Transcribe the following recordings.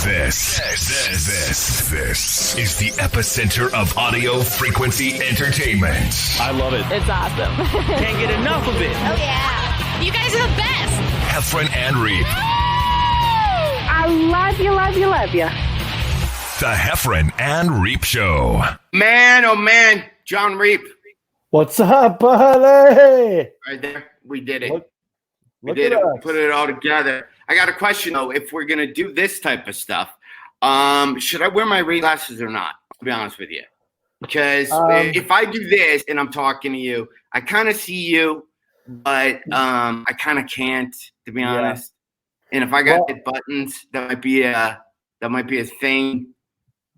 This is the epicenter of audio frequency entertainment. I love it. It's awesome. Can't get enough of it. Oh, yeah. You guys are the best. Heffron and Reep. I love you, love you, love you. The Heffron and Reep Show. Man, oh man, John Reep. What's up, buddy? Right there. We did it. Look we did at it. us. We put it all together. I got a question, though. If we're going to do this type of stuff, should I wear my reading glasses or not? To be honest with you. Because if I do this and I'm talking to you, I kind of see you, but I kind of can't, to be honest. And if I got hit buttons, that might be a thing.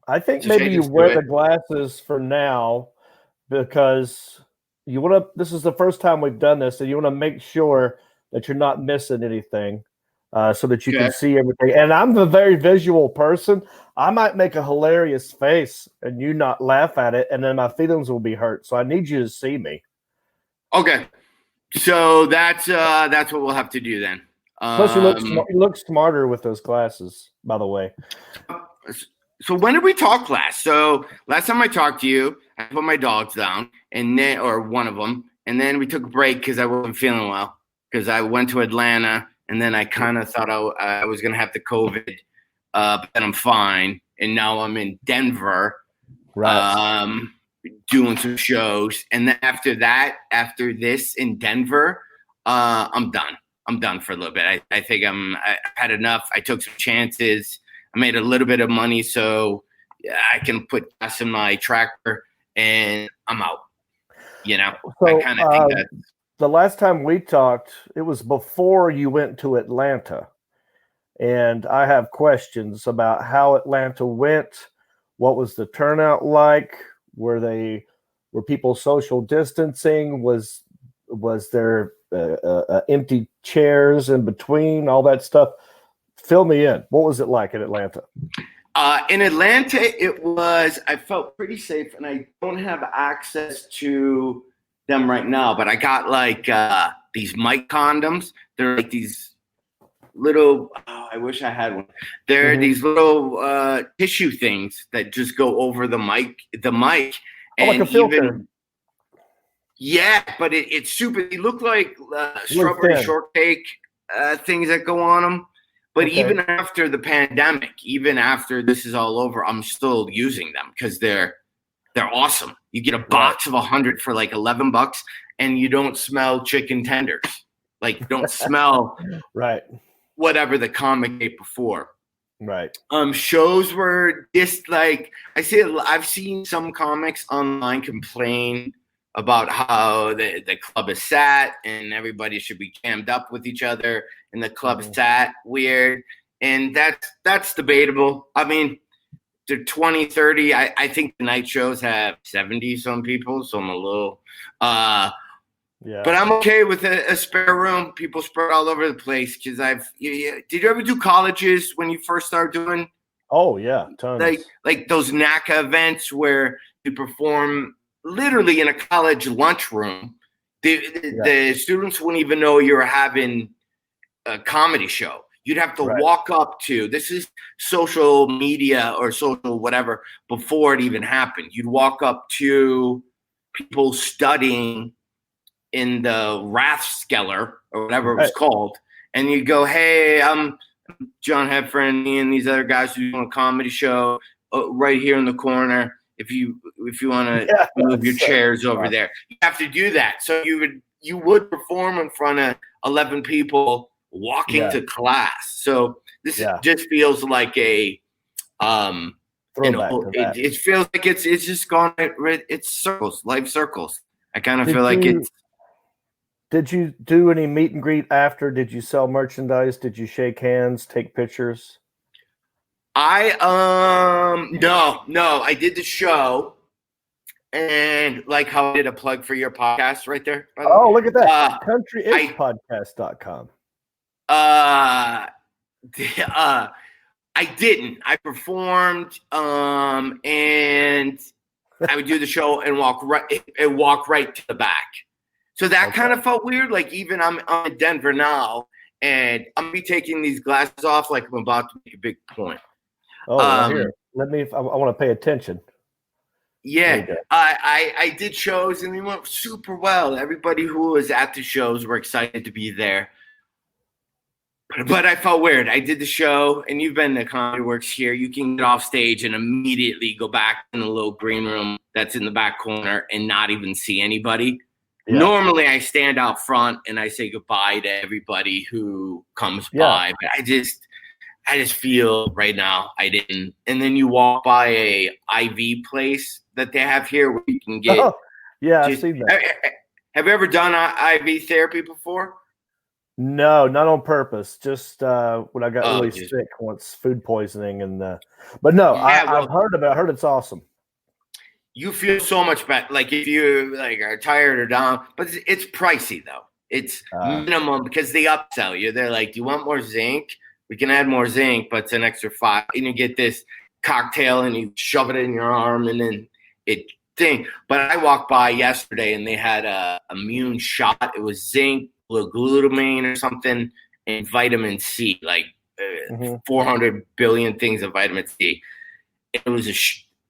I think maybe you wear the glasses for now because you want to. This is the first time we've done this, and you want to make sure that you're not missing anything, so that you can see everything. And I'm a very visual person. I might make a hilarious face and you not laugh at it, and then my feelings will be hurt. So I need you to see me. Okay, so that's what we'll have to do then. Plus, you look smarter with those glasses, by the way. So when did we talk last? So last time I talked to you, I put my dogs down, or one of them, and then we took a break because I wasn't feeling well. Because I went to Atlanta, and then I kind of thought I was going to have the COVID, but then I'm fine. And now I'm in Denver, doing some shows. And then after this in Denver, I'm done. I'm done for a little bit. I think I had enough. I took some chances. I made a little bit of money, so I can put gas in my tractor, and I'm out. So, I kind of think that. The last time we talked, it was before you went to Atlanta. And I have questions about how Atlanta went. What was the turnout like? Were people social distancing? Was there empty chairs in between? All that stuff. Fill me in. What was it like in Atlanta? In Atlanta, I felt pretty safe, and I don't have access to them right now, but I got like these mic condoms. They're like these little, I wish I had one. They're these little tissue things that just go over the mic. Like a filter. Yeah, but it's super. They look like strawberry shortcake things that go on them. But even after the pandemic, even after this is all over, I'm still using them because they're awesome. You get a box of 100 for like $11, and you don't smell chicken tenders. Like, don't smell whatever the comic ate before. Right. Shows were just like I've seen some comics online complain about how the club is sat and everybody should be jammed up with each other, and the club is sat weird, and that's debatable. I mean, they're 20, 30. I think the night shows have 70 some people, so I'm a little but I'm okay with a spare room. People spread all over the place because did you ever do colleges when you first started doing? Oh yeah, tons. Like those NACA events where you perform literally in a college lunchroom. The students wouldn't even know you were having a comedy show. You'd have to walk up to, this is social media or social whatever, before it even happened. You'd walk up to people studying in the Rathskeller or whatever it was called, and you go, hey, I'm John Heffron, me and these other guys who doing a comedy show right here in the corner. If you want to move your chairs over there, you have to do that. So you would perform in front of 11 people walking to class. So this just feels like a it feels like it's just gone. It's circles, life circles. I kind of feel like it's. Did you do any meet and greet after? Did you sell merchandise? Did you shake hands, take pictures? No, I did the show, and like how I did a plug for your podcast right there. Oh, look at that. countryishpodcast.com. I didn't. I performed, and I would do the show and walk right to the back. So that kind of felt weird. Like, even I'm in Denver now, and I'm be taking these glasses off like I'm about to make a big point. Oh, here. Let me. I want to pay attention. Yeah, I did shows and they went super well. Everybody who was at the shows were excited to be there. But I felt weird. I did the show, and you've been to Comedy Works here. You can get off stage and immediately go back in the little green room that's in the back corner and not even see anybody. Yeah. Normally, I stand out front and I say goodbye to everybody who comes by. But I just feel right now I didn't. And then you walk by a IV place that they have here where you can get. Oh, yeah, I've seen that. Have you ever done IV therapy before? No, not on purpose. Just when I got really sick once, food poisoning, and but no, I've heard about it. I heard it's awesome. You feel so much better. Like if you are tired or down, but it's pricey though. It's minimum because they upsell you. They're like, "Do you want more zinc? We can add more zinc, but it's an extra $5." And you get this cocktail and you shove it in your arm, and then it thing. But I walked by yesterday and they had a immune shot. It was zinc, glutamine or something, and vitamin C, like 400 billion things of vitamin C. It was a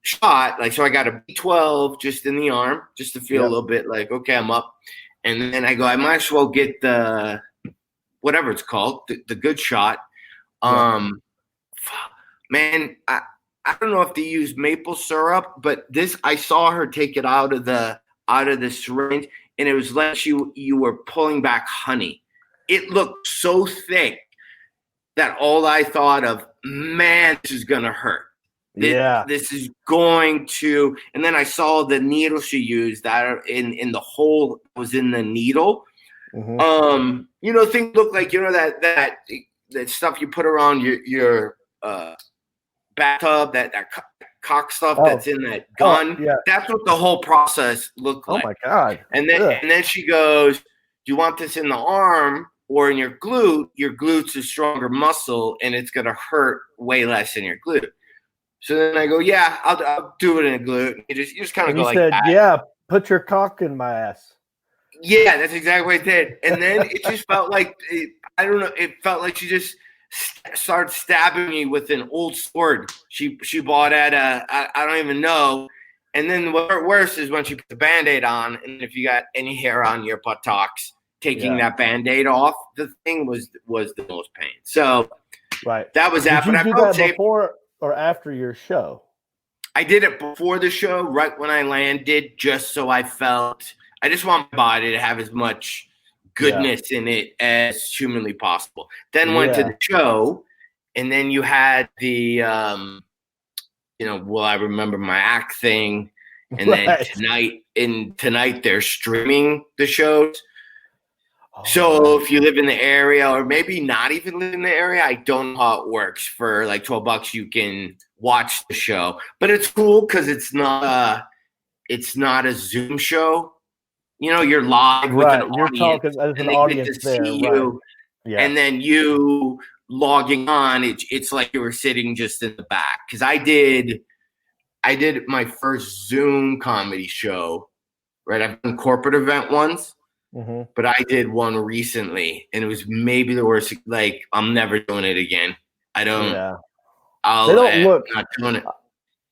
shot, like, so I got a B12 just in the arm, just to feel a little bit like, okay, I'm up. And then I go, I might as well get the, whatever it's called, the good shot. Man, I don't know if they use maple syrup, but I saw her take it out of the syringe, and it was like you were pulling back honey. It looked so thick that all I thought of, man, this is gonna hurt. This is going to. And then I saw the needle she used that in the hole was in the needle. Things look like that stuff you put around your bathtub, that cock stuff that's in that gun. That's what the whole process looked like. Oh my God. And then she goes, "Do you want this in the arm or in your glute? Your glute's a stronger muscle and it's gonna hurt way less in your glute." So then I go, "Yeah, I'll do it in a glute." You just kind of go like that. "Yeah, put your cock in my ass." Yeah, that's exactly what I did. And then it just felt like I don't know. It felt like she just started stabbing me with an old sword she bought at I don't even know. And then what worse is when she put the Band-Aid on, and if you got any hair on your buttocks, taking that Band-Aid off the thing was the most pain. So that was that. Did you do that before or after your show? I did it before the show, right when I landed, just so I just want my body to have as much goodness in it as humanly possible. Then went to the show, and then you had the I remember my act thing, and then tonight they're streaming the shows. So if you live in the area, or maybe not even live in the area, I don't know how it works. For like $12, you can watch the show, but it's cool because it's not a Zoom show. You're live with an You're audience. Talking as an audience there, you, and then you logging on. It's like you were sitting just in the back. Because I did my first Zoom comedy show. Right, I've done corporate event once. But I did one recently, and it was maybe the worst. Like, I'm never doing it again. I don't. Yeah. They don't look. Not doing it.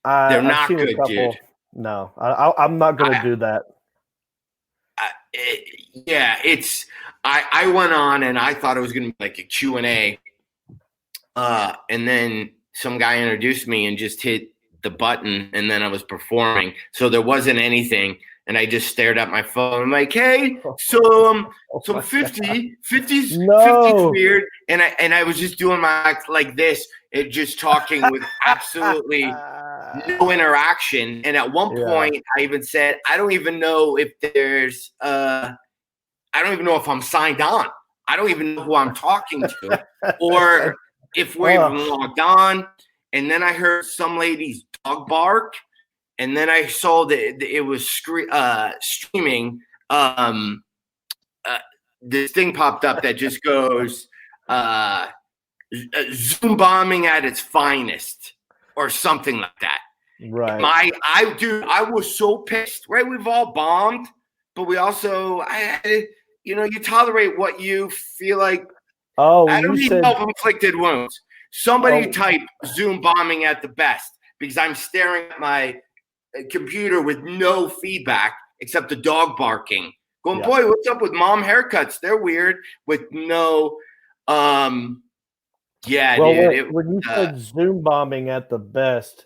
They're not good, dude. No, I'm not going to do that. I went on and I thought it was going to be like a Q&A. And then some guy introduced me and just hit the button, and then I was performing. So there wasn't anything. And I just stared at my phone. I'm like, "Hey, so 50's weird." And I was just doing my act like this, and just talking with absolutely no interaction. And at one point, I even said, "I don't even know if there's I don't even know if I'm signed on. I don't even know who I'm talking to, or if we're even logged on." And then I heard some lady's dog bark. And then I saw that it was streaming. This thing popped up that just goes Zoom bombing at its finest, or something like that. Right. I was so pissed. Right, we've all bombed, but we also, you tolerate what you feel like. Oh, I don't need self-inflicted wounds. Somebody type Zoom bombing at the best, because I'm staring at my computer with no feedback except the dog barking. Going, boy, what's up with mom haircuts? They're weird with no. When you said Zoom bombing at the best,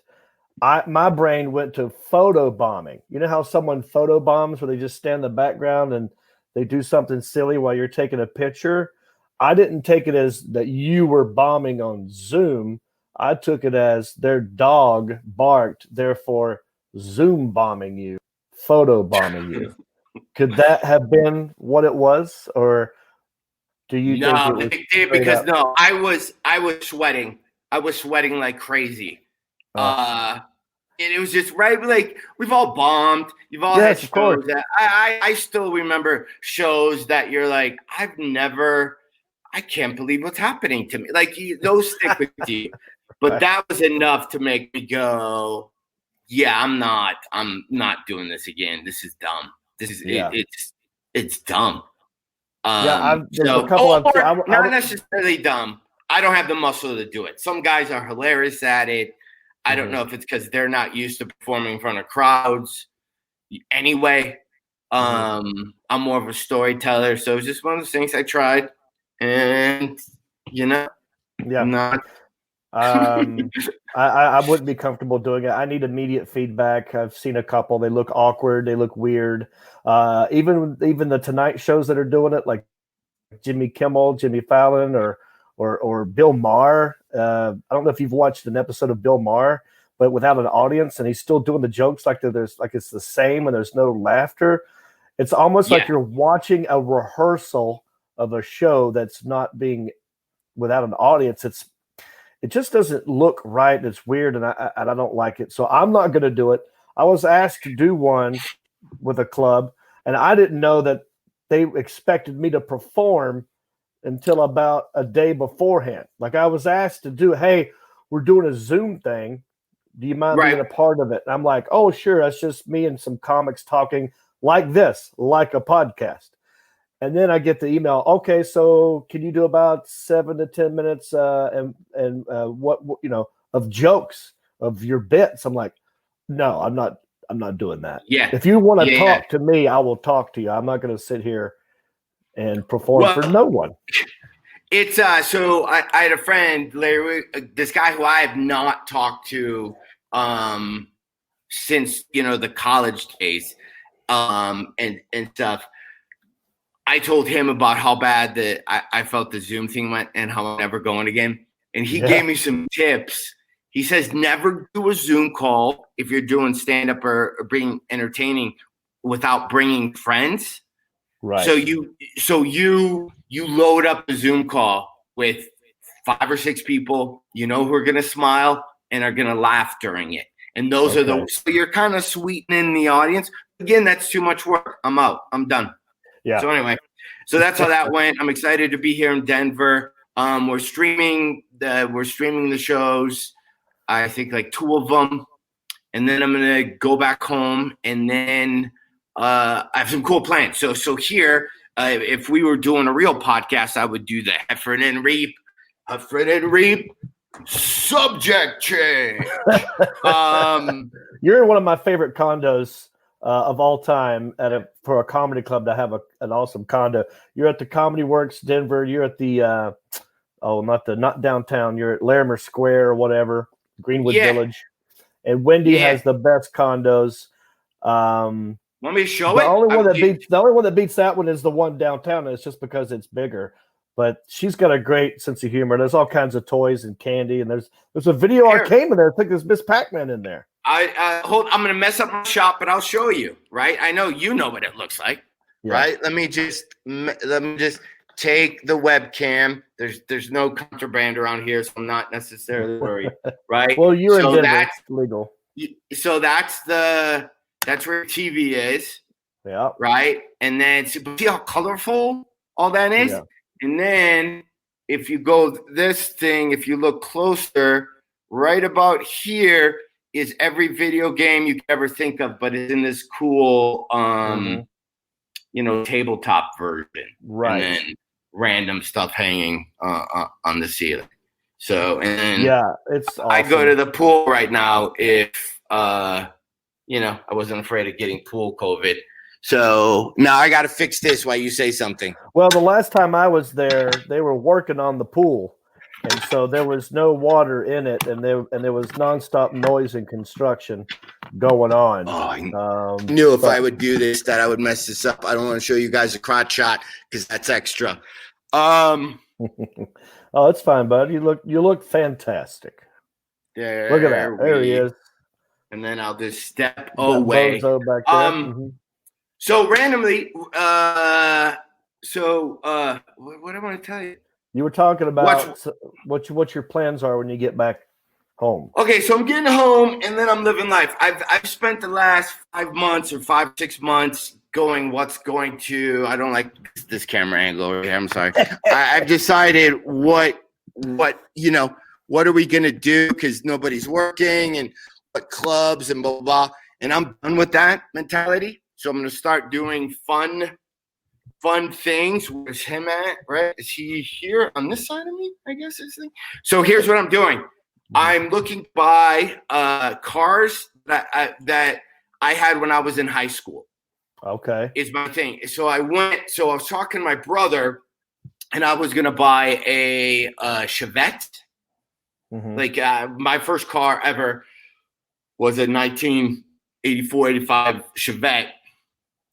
my brain went to photo bombing. You know how someone photo bombs where they just stand in the background and they do something silly while you're taking a picture? I didn't take it as that you were bombing on Zoom. I took it as their dog barked, therefore Zoom bombing you, photo bombing you. Could that have been what it was, or do you think it was? Because no, I was sweating. I was sweating like crazy. And it was just right. Like, we've all bombed. You've all had shows that I still remember shows that you're like, I can't believe what's happening to me. Like, those stick with you. But that was enough to make me go, yeah, I'm not doing this again. This is dumb. This is it's dumb. Not necessarily dumb. I don't have the muscle to do it. Some guys are hilarious at it. I don't know if it's because they're not used to performing in front of crowds. Anyway, I'm more of a storyteller, so it's just one of those things I tried, and I wouldn't be comfortable doing it. I need immediate feedback. I've seen a couple. They look awkward. They look weird. Even the Tonight shows that are doing it, like Jimmy Kimmel, Jimmy Fallon, or Bill Maher. I don't know if you've watched an episode of Bill Maher, but without an audience, and he's still doing the jokes like it's the same and there's no laughter. It's almost like you're watching a rehearsal of a show that's not being without an audience. It just doesn't look right. It's weird, and I don't like it. So I'm not going to do it. I was asked to do one with a club, and I didn't know that they expected me to perform until about a day beforehand. Like, I was asked to do, hey, we're doing a Zoom thing. Do you mind being a part of it? And I'm like, oh, sure. That's just me and some comics talking like this, like a podcast. And then I get the email. Okay, so can you do about 7 to 10 minutes of jokes of your bits? I'm like, no, I'm not doing that. Yeah. If you want to talk to me, I will talk to you. I'm not going to sit here and perform for no one. It's so I had a friend, Larry, this guy who I have not talked to since the college days and stuff. I told him about how bad that I felt the Zoom thing went and how I'm never going again. And he gave me some tips. He says never do a Zoom call if you're doing stand-up or being entertaining without bringing friends. Right. So you load up a Zoom call with 5 or 6 people, who are going to smile and are going to laugh during it. And those are so you're kind of sweetening the audience. Again, that's too much work. I'm out. I'm done. Yeah. So anyway, that's how that went. I'm excited to be here in Denver. We're streaming the shows. I think like 2 of them, and then I'm gonna go back home, and then I have some cool plans. So here, if we were doing a real podcast, I would do the Heffern and Reap subject change. You're in one of my favorite condos of all time for a comedy club to have an awesome condo. You're at the Comedy Works Denver. You're at the not downtown. You're at Larimer Square or whatever, Greenwood Village. And Wendy has the best condos. Want me to show it? The only one that beats that one is the one downtown, and it's just because it's bigger. But she's got a great sense of humor. There's all kinds of toys and candy, and there's a video arcade in there. I think there's Miss Pac-Man in there. I'm going to mess up my shop, but I'll show you, right? I know what it looks like, right? Let me just take the webcam. There's no contraband around here, so I'm not necessarily worried, right? Well, you're in Denver. That's legal. So that's where TV is, right? And then see how colorful all that is? Yeah. And then if you go if you look closer, right about here is every video game you could ever think of, but it's in this cool, tabletop version. Right. And then random stuff hanging on the ceiling. So, and Yeah, it's awesome. I go to the pool right now if, I wasn't afraid of getting pool COVID. So now I got to fix this while you say something. Well, the last time I was there, they were working on the pool, and so there was no water in it, and there was nonstop noise and construction going on. Oh, I knew if but- I would do this that I would mess this up. I don't want to show you guys a crotch shot because that's extra. Oh, it's fine, bud. You look fantastic. There, Look at that. There he is. And then I'll just step Got away. Bozo back there. So randomly, what I want to tell you? You were talking about what your plans are when you get back home. Okay, so I'm getting home and then I'm living life. I've spent the last 5 months or 6 months I don't like this camera angle over here. I'm sorry. I've decided what are we going to do? Because nobody's working and what clubs and blah, blah, blah. And I'm done with that mentality. So I'm going to start doing fun things. Where's him at? Right? Is he here on this side of me? I guess is. So here's what I'm doing. I'm looking to buy cars that I had when I was in high school. Okay. Is my thing. So I was talking to my brother, and I was going to buy a Chevette. Mm-hmm. Like my first car ever was a 1984, 85 Chevette.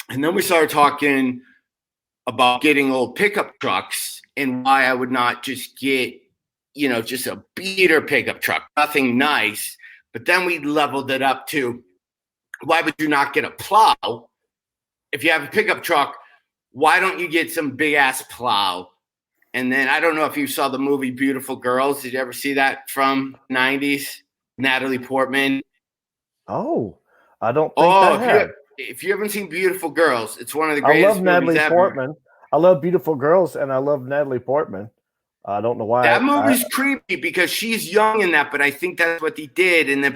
And then we started talking about getting old pickup trucks and why I would not just get, just a beater pickup truck, nothing nice. But then we leveled it up to, why would you not get a plow? If you have a pickup truck, why don't you get some big ass plow? And then I don't know if you saw the movie Beautiful Girls. Did you ever see that from 90s? Natalie Portman. Oh, I don't think I have. If you haven't seen Beautiful Girls, it's one of the greatest I love movies Natalie ever. Portman. I love Beautiful Girls, and I love Natalie Portman. I don't know why. That movie's creepy because she's young in that, but I think that's what they did. And then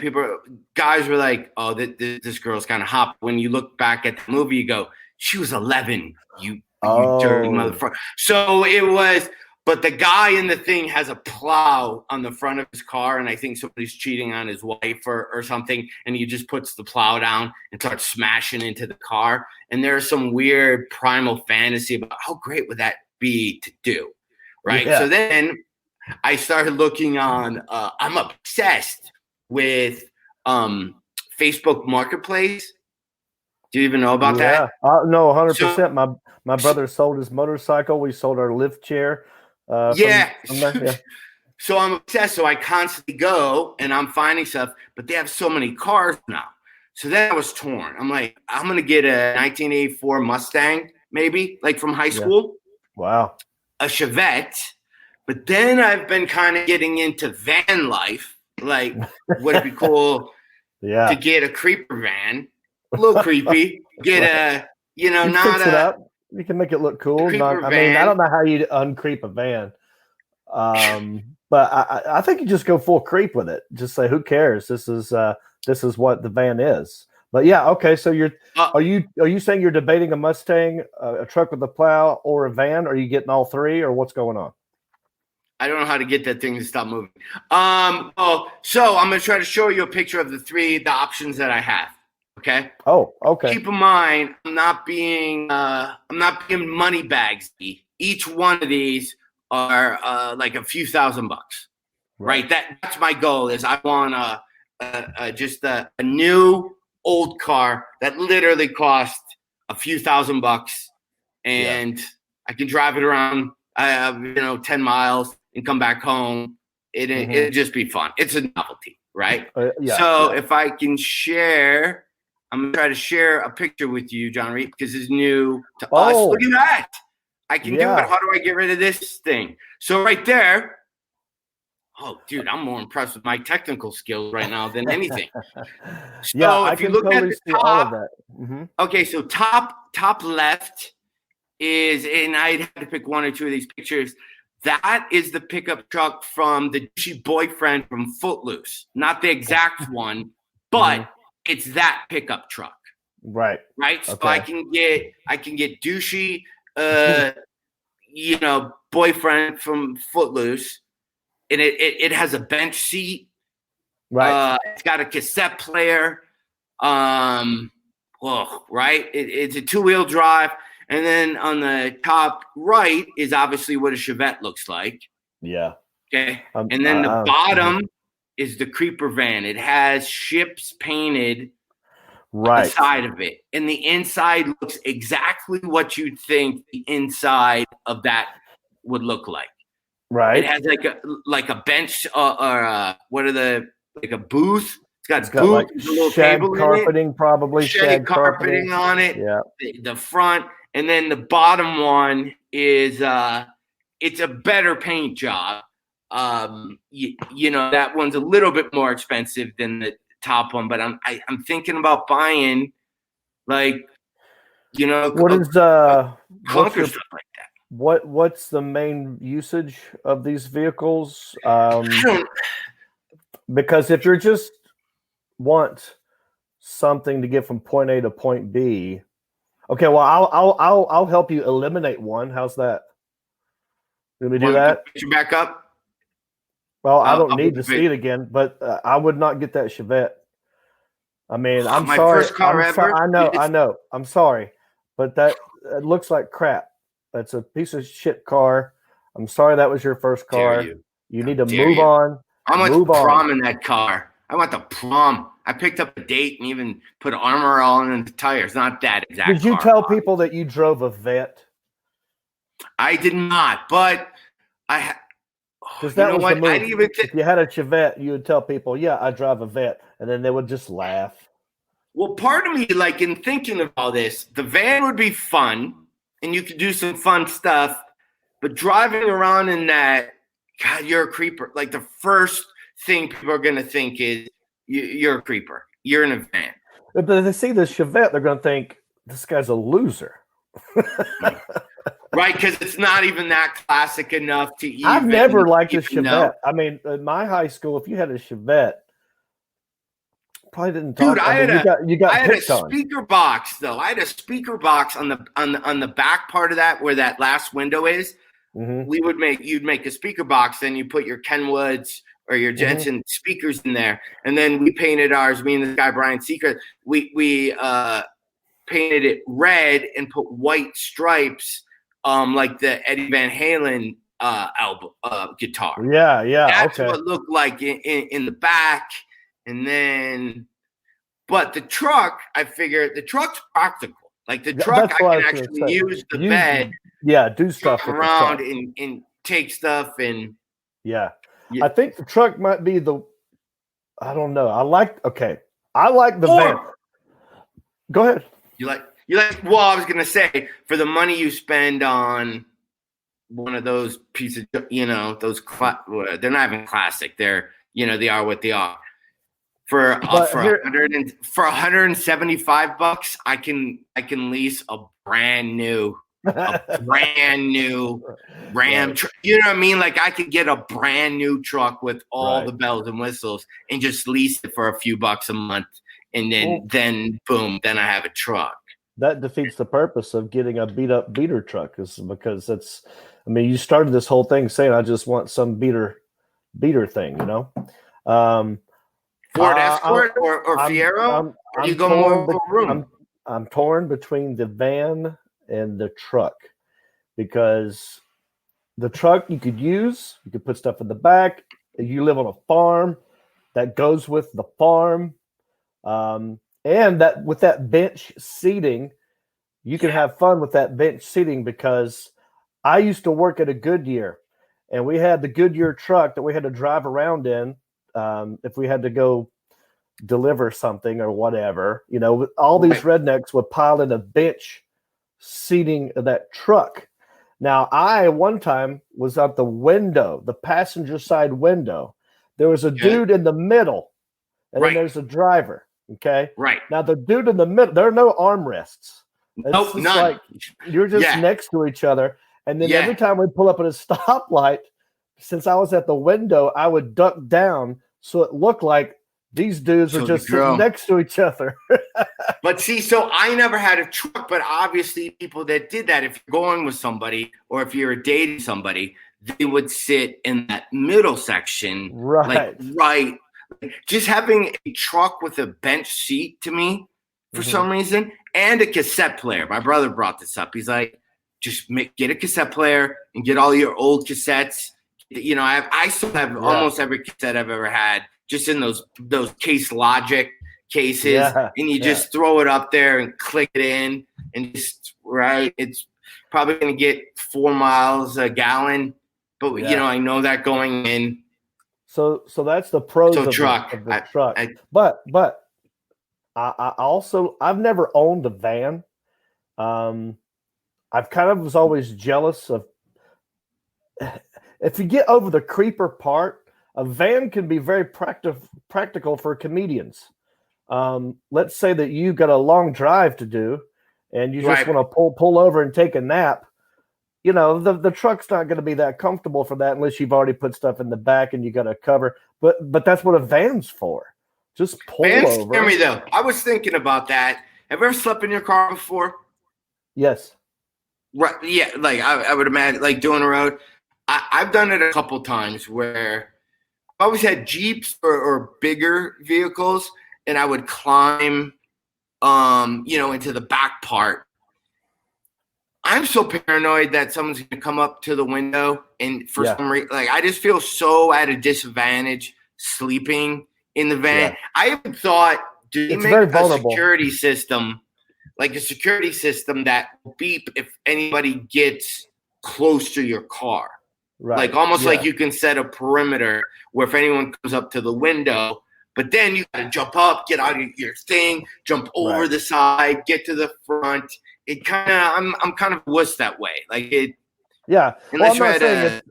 guys were like, oh, this girl's kind of hot. When you look back at the movie, you go, she was 11, you dirty motherfucker. So it was, but the guy in the thing has a plow on the front of his car, and I think somebody's cheating on his wife or something, and he just puts the plow down and starts smashing into the car. And there's some weird primal fantasy about how great would that be to do, right? Yeah. So then I started looking on, I'm obsessed with Facebook Marketplace. Do you even know about that? No, 100%. So, my brother sold his motorcycle. We sold our lift chair. So I'm obsessed. So I constantly go and I'm finding stuff, but they have so many cars now. So then I was torn. I'm like, I'm going to get a 1984 Mustang, maybe like from high school. Wow. A Chevette. But then I've been kind of getting into van life. Like, would it be cool to get a creeper van? A little creepy. Get a, not fix it up. You can make it look cool. I don't know how you uncreep a van. But I think you just go full creep with it. Just say, who cares? This is what the van is. But yeah, okay. So are you saying you're debating a Mustang, a truck with a plow, or a van? Are you getting all three, or what's going on? I don't know how to get that thing to stop moving. So I'm gonna try to show you a picture of the options that I have. Okay. Oh, okay. Keep in mind, I'm not being money bagsy. Each one of these are like a few $1,000, right? That's my goal. Is I want just a new old car that literally cost a few $1,000, and I can drive it around, 10 miles and come back home. It'd just be fun. It's a novelty, right? If I can share. I'm going to try to share a picture with you, John Reed, because it's new to us. Look at that. I can do it. How do I get rid of this thing? So right there. Oh, dude, I'm more impressed with my technical skills right now than anything. So if you look at the top, all of that. Mm-hmm. Okay, so top left is, and I'd have to pick one or two of these pictures. That is the pickup truck from the douchey boyfriend from Footloose. Not the exact one, but it's that pickup truck. Right. So I can get douchey, boyfriend from Footloose, and it has a bench seat. Right. It's got a cassette player. Right. It's a 2-wheel drive. And then on the top right is obviously what a Chevette looks like. Yeah. Okay. And then the bottom is the creeper van. It has ships painted on the side of it. And the inside looks exactly what you'd think the inside of that would look like. Right. It has like a bench or what are the like a booth. It's got like a little shag table carpeting, in it. probably Shag carpeting on it. Yeah. The front, and then the bottom one is it's a better paint job. You know, that one's a little bit more expensive than the top one, but I'm thinking about buying what is clunker stuff like that. What's the main usage of these vehicles? Because if you're just want something to get from point A to point B, okay, well I'll help you eliminate one. How's that? Let me do that. Get you back up. Well, I don't need to see it again, but I would not get that Chevette. I mean, I'm my sorry. First car ever. I know. I'm sorry, but it looks like crap. That's a piece of shit car. I'm sorry that was your first car. You need to move on. I went to prom in that car. I went to prom. I picked up a date and even put Armor All in the tires. Not that exact. Did you tell people that you drove a Vet? I did not, but I. Because that was the move. If you had a Chevette, you would tell people, "Yeah, I drive a Vet," and then they would just laugh. Well, part of me, like in thinking of all this, the van would be fun, and you could do some fun stuff. But driving around in that, God, you're a creeper. Like the first thing people are going to think is you're a creeper. You're in a van. But if they see the Chevette, they're going to think this guy's a loser. Right, because it's not even that classic enough to even. I've never liked a Chevette. Know. I mean, in my high school, if you had a Chevette, probably didn't talk. Dude, I had a on. speaker box though. I had a speaker box on the back part of that where that last window is. Mm-hmm. You'd make a speaker box, then you put your Kenwoods or your Jensen speakers in there, and then we painted ours. Me and this guy Brian Seeker, we painted it red and put white stripes. Like the Eddie Van Halen album guitar. Yeah. That's what it looked like in the back. And then, but the truck, I figured the truck's practical. Like the truck, I can actually use the bed. Yeah, do stuff around and take stuff and. Yeah. I think the truck might be I don't know. I like the van. Go ahead. Well, I was gonna say, for the money you spend on one of those pieces, those they're not even classic. They're they are what they are. For $175, I can lease a brand new Ram. You know what I mean? Like I could get a brand new truck with all the bells and whistles and just lease it for a few bucks a month, and then boom, then I have a truck. That defeats the purpose of getting a beater truck, is because you started this whole thing saying I just want some beater thing, Ford Escort or Fiero? Or you go more room? I'm torn between the van and the truck, because the truck you could put stuff in the back. You live on a farm, that goes with the farm. And that with that bench seating, you can have fun with that bench seating, because I used to work at a Goodyear, and we had the Goodyear truck that we had to drive around in if we had to go deliver something or whatever. All these rednecks would pile in a bench seating of that truck. Now, I one time was at the window, the passenger side window. There was a dude in the middle, and then there's a driver. Okay. Right. Now the dude in the middle, there are no armrests. Nope, none. Like you're just next to each other. And then every time we pull up at a stoplight, since I was at the window, I would duck down so it looked like these dudes were just sitting next to each other. But see, so I never had a truck, but obviously people that did that, if you're going with somebody or if you're dating somebody, they would sit in that middle section, Right. right. Just having a truck with a bench seat to me for some reason, and a cassette player. My brother brought this up. He's like, just get a cassette player and get all your old cassettes. You know, I still have almost every cassette I've ever had, just in those Case Logic cases, and you just throw it up there and click it in, and just it's probably going to get 4 miles a gallon, but you know, I know that going in. So that's the pros of truck. The truck. But I also, I've never owned a van. I've kind of was always jealous of, if you get over the creeper part, a van can be very practical for comedians. Let's say that you got a long drive to do and you just want to pull over and take a nap. You know, the truck's not going to be that comfortable for that unless you've already put stuff in the back and you got a cover. But that's what a van's for. Just pull over. Scare me though. I was thinking about that. Have you ever slept in your car before? Yes. Right. Yeah. Like I would imagine, like doing a road. I've done it a couple times where I always had Jeeps or bigger vehicles, and I would climb, into the back part. I'm so paranoid that someone's going to come up to the window, and for some reason, like I just feel so at a disadvantage sleeping in the van. Yeah. I even thought, do they make a security system, like a security system that will beep if anybody gets close to your car? Right. Like almost like you can set a perimeter where if anyone comes up to the window, but then you got to jump up, get out of your thing, jump over the side, get to the front. It kind of, I'm kind of wuss that way. Like it. Yeah. Well,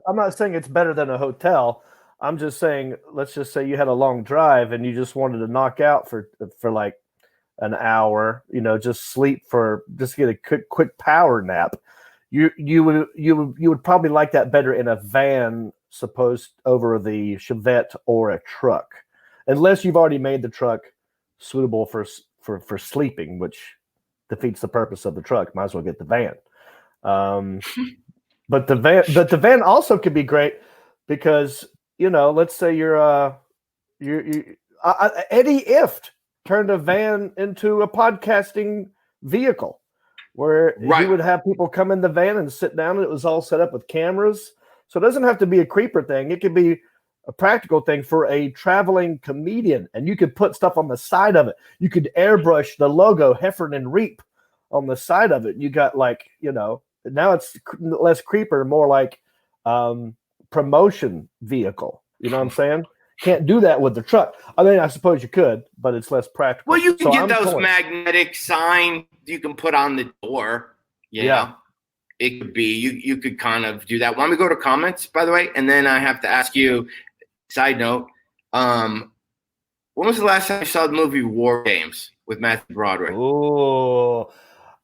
I'm not saying it's better than a hotel. I'm just saying, let's just say you had a long drive and you just wanted to knock out for like an hour, just sleep just get a quick power nap. You would probably like that better in a van, supposed over the Chevette or a truck, unless you've already made the truck suitable for sleeping, which defeats the purpose of the truck. Might as well get the van. But the van also could be great because let's say you're Eddie Ift turned a van into a podcasting vehicle where he would have people come in the van and sit down, and it was all set up with cameras. So it doesn't have to be a creeper thing. It could be a practical thing for a traveling comedian, and you could put stuff on the side of it. You could airbrush the logo Heffernan Reap on the side of it. You got now it's less creeper, more like promotion vehicle. You know what I'm saying? Can't do that with the truck. I mean, I suppose you could, but it's less practical. Well, you can get those magnetic sign you can put on the door. Yeah. It could be. You could kind of do that. Want me to go to comments, by the way? And then I have to ask you, side note, when was the last time you saw the movie War Games with Matthew Broderick? Oh,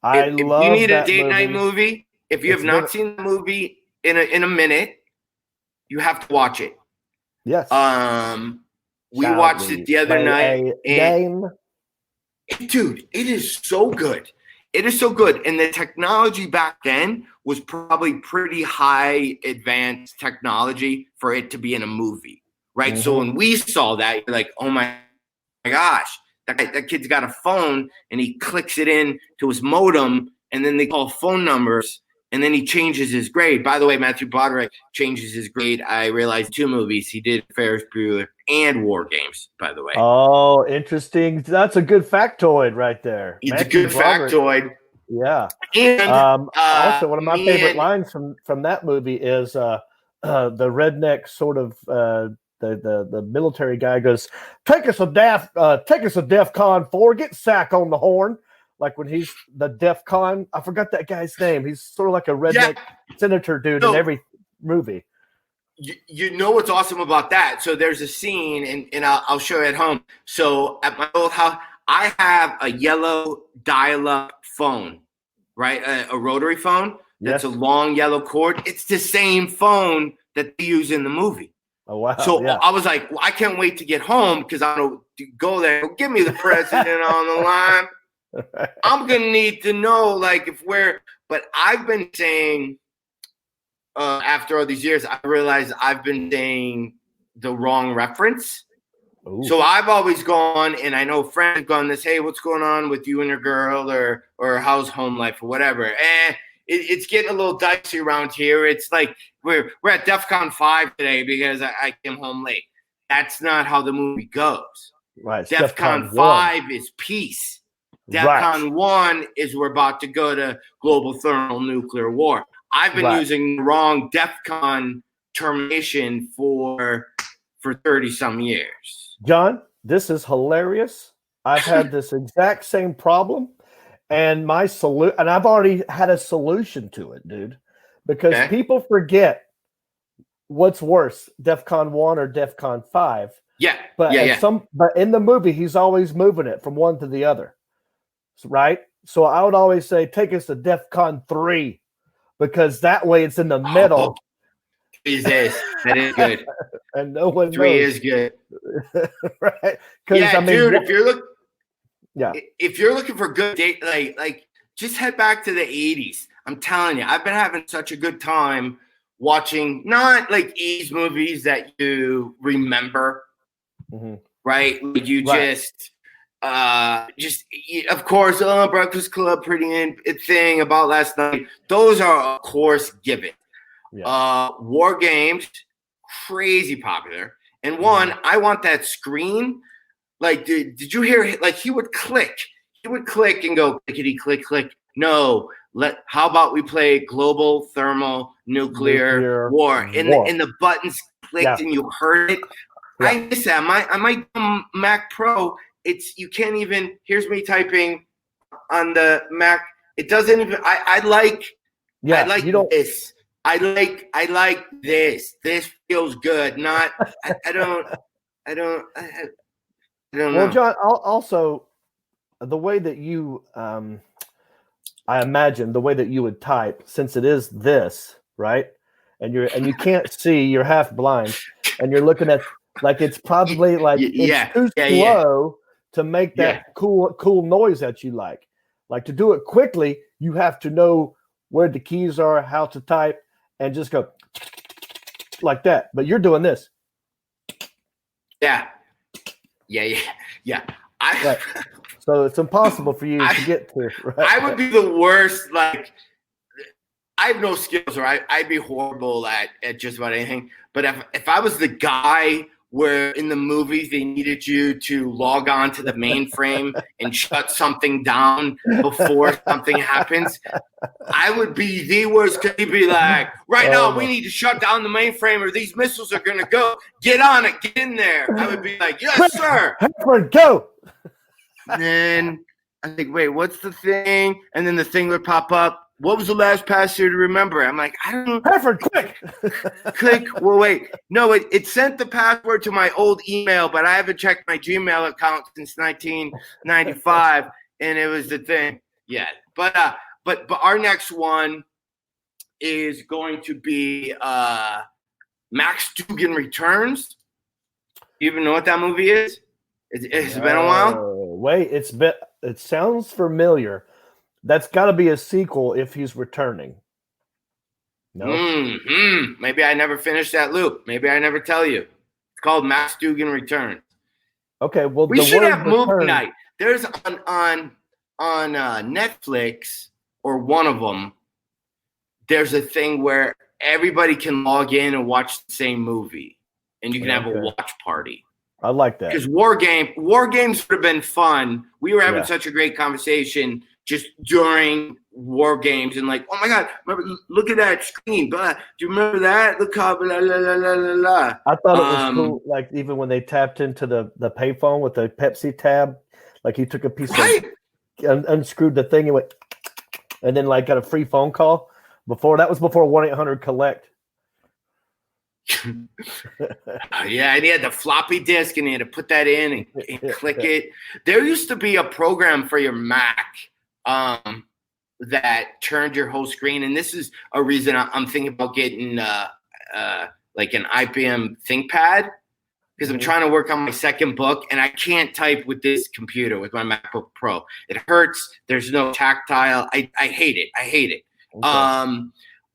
if you need a date night movie, if you have not seen the movie in a minute, you have to watch it. Yes. We watched it the other night. Dude, it is so good. It is so good. And the technology back then was probably pretty high advanced technology for it to be in a movie, right? Mm-hmm. So when we saw that, you're like, oh my gosh, that kid's got a phone and he clicks it in to his modem, and then they call phone numbers, and then he changes his grade. By the way, Matthew Broderick changes his grade. I realized 2 movies. He did Ferris Bueller and War Games, by the way. Oh, interesting. That's a good factoid right there. It's a good factoid. Yeah. And also, one of my favorite lines from that movie is the redneck sort of the military guy goes, take us a DEFCON 4, get Sack on the horn. Like when he's the DEFCON, I forgot that guy's name. He's sort of like a redneck senator dude in every movie. You know what's awesome about that? So there's a scene, and I'll show you at home. So at my old house, I have a yellow dial-up phone, right? A rotary phone. That's a long yellow cord. It's the same phone that they use in the movie. Oh, wow. So I was like, well, I can't wait to get home because I don't go there. Give me the president on the line. I'm going to need to know, like, but I've been saying, after all these years, I realized I've been saying the wrong reference. Ooh. So I've always gone, and I know friends have gone this, hey, what's going on with you and your girl, or how's home life or whatever. It's getting a little dicey around here. It's like we're at DEFCON 5 today because I came home late. That's not how the movie goes. Right. DEFCON 5 is peace. DEFCON 1 is we're about to go to global thermonuclear war. I've been using the wrong DEFCON termination for 30-some years. John, this is hilarious. I've had this exact same problem, and and I've already had a solution to it, dude. Because people forget what's worse, DEFCON 1 or DEFCON 5. Yeah. But but in the movie, he's always moving it from one to the other. Right? So I would always say, take us to DEFCON 3, because that way it's in the middle. That is good. And no one 3 knows. is good. Right? Yeah, I mean, dude, if you're looking for good date, like just head back to the 80s. I'm telling you, I've been having such a good time watching not like 80s movies that you remember, right? Like you just of course, Breakfast Club, Pretty Thing, About Last Night. Those are of course given. Yeah. War Games, crazy popular. And one, I want that screen. Like, did you hear? Like, he would click and go clickety click click. No, how about we play global thermonuclear war? And the buttons clicked and you heard it. Yeah. I miss that. On my Mac Pro, you can't even. Here's me typing on the Mac. It doesn't even. I like this. I like this. This feels good. Not. I don't know. Well, John, also the way that you, I imagine the way that you would type, since it is this, right? And you can't see, you're half blind, and you're looking at like it's probably like it's too slow to make that cool noise that you like. Like to do it quickly, you have to know where the keys are, how to type, and just go like that. But you're doing this. Yeah. Right. So it's impossible for you to get to. Right? I would be the worst. Like, I have no skills, or I'd be horrible at just about anything. But if I was the guy where in the movies they needed you to log on to the mainframe and shut something down before something happens, I would be the worst. Because he'd be like, now we need to shut down the mainframe or these missiles are going to go. Get on it. Get in there. I would be like, yes, sir. Go. And then I think, wait, what's the thing? And then the thing would pop up. What was the last password to remember? I'm like, I don't know. Password, click. Click. Well, wait. No, it sent the password to my old email, but I haven't checked my Gmail account since 1995, and it was the thing. Yeah. But our next one is going to be Max Dugan Returns. You even know what that movie is? It's been a while. Wait, it sounds familiar. That's got to be a sequel if he's returning. No? Maybe I never finished that loop. Maybe I never tell you. It's called Max Dugan Returns. Okay, well, we should have movie night. There's on Netflix or one of them. There's a thing where everybody can log in and watch the same movie, and you can have a watch party. I like that. Because War Games would have been fun. We were having such a great conversation just during War Games, and like, oh my God, look at that screen. But do you remember that? Look how blah, blah, blah, blah, blah. I thought it was cool. Like even when they tapped into the payphone with the Pepsi tab, like he took a piece of unscrewed the thing and went, and then like got a free phone call. That was before 1-800-COLLECT. Yeah, and he had the floppy disk, and he had to put that in and click it. There used to be a program for your Mac that turned your whole screen, and this is a reason I'm thinking about getting like an IBM ThinkPad, because I'm trying to work on my second book, and I can't type with this computer, with my MacBook Pro. It hurts. There's no tactile. I hate it. Okay.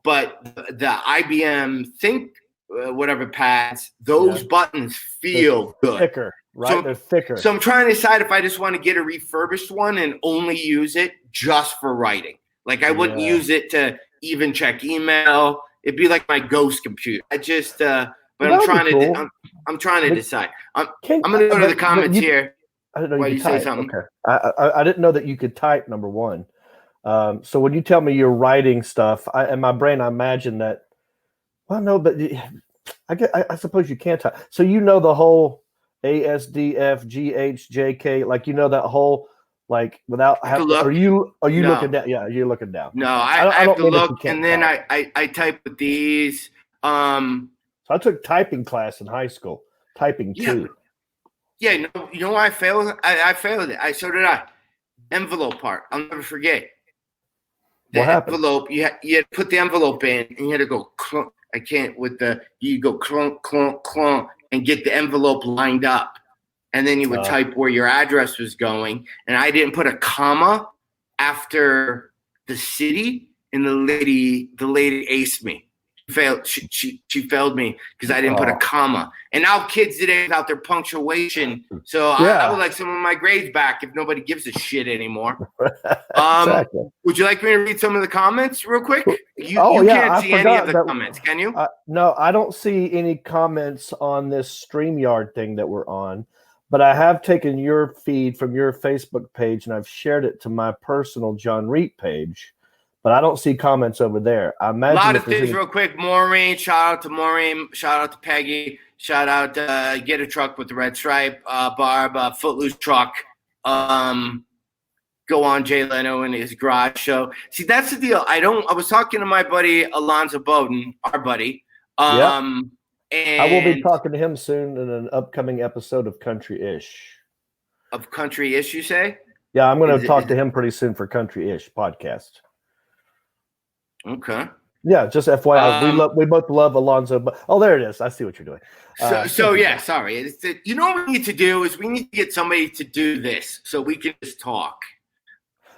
but the IBM Think whatever pads, those buttons feel good. Thicker, right? So, they're thicker. So I'm trying to decide if I just want to get a refurbished one and only use it just for writing. Like I wouldn't use it to even check email. It'd be like my ghost computer. I just, but I'm trying to, I'm trying to decide. I'm going to go to the comments here. I didn't know you could say type. something. Okay. I didn't know that you could type, number one. So when you tell me you're writing stuff, in my brain, I imagine that. Well, no, but I suppose you can't type. So you know the whole ASDFGHJK, like you know that whole like without. Are you looking down? Yeah, you're looking down. No, I have to look, and then I type with these. So I took typing class in high school, typing too. Yeah, you know why I failed? I failed it. So did I. Envelope part. I'll never forget. The envelope. You had to put the envelope in, and you had to go clunk. I can't with you go clunk, clunk, clunk, and get the envelope lined up. And then you would type where your address was going. And I didn't put a comma after the city, and the lady aced me. She failed me because I didn't put a comma. And now kids today without their punctuation. So I would like some of my grades back if nobody gives a shit anymore. Exactly. Would you like me to read some of the comments real quick? You can't see any of the comments, can you? No, I don't see any comments on this StreamYard thing that we're on. But I have taken your feed from your Facebook page and I've shared it to my personal John Reet page. But I don't see comments over there. I imagine a lot of things real quick. Maureen, shout out to Maureen. Shout out to Peggy. Shout out to Get a Truck with the Red Stripe. Barb, Footloose Truck. Go on Jay Leno and his garage show. See, that's the deal. I was talking to my buddy Alonzo Bowden, our buddy. And I will be talking to him soon in an upcoming episode of Country-ish. Of Country-ish, you say? Yeah, I'm going to talk to him pretty soon for Country-ish podcast. Okay. Yeah, just FYI, we both love Alonzo. But there it is. I see what you're doing. Sorry. You know what we need to do is we need to get somebody to do this so we can just talk.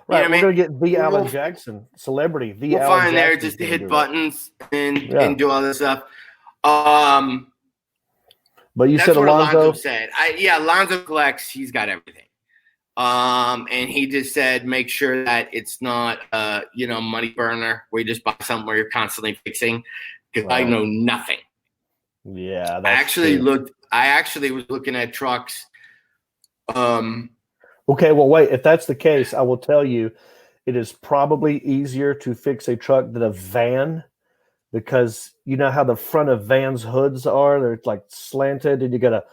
Right, we're going to get V. Alan Jackson, celebrity V. We'll Alan find Jackson there just to hit buttons and do all this stuff. But you said Alonzo said, Alonzo collects. He's got everything. And he just said, make sure that it's not money burner where you just buy something where you're constantly fixing. Because I know nothing. Yeah, I actually was looking at trucks. Okay, well, wait. If that's the case, I will tell you, it is probably easier to fix a truck than a van. Because you know how the front of vans' hoods are? They're like slanted, and you got to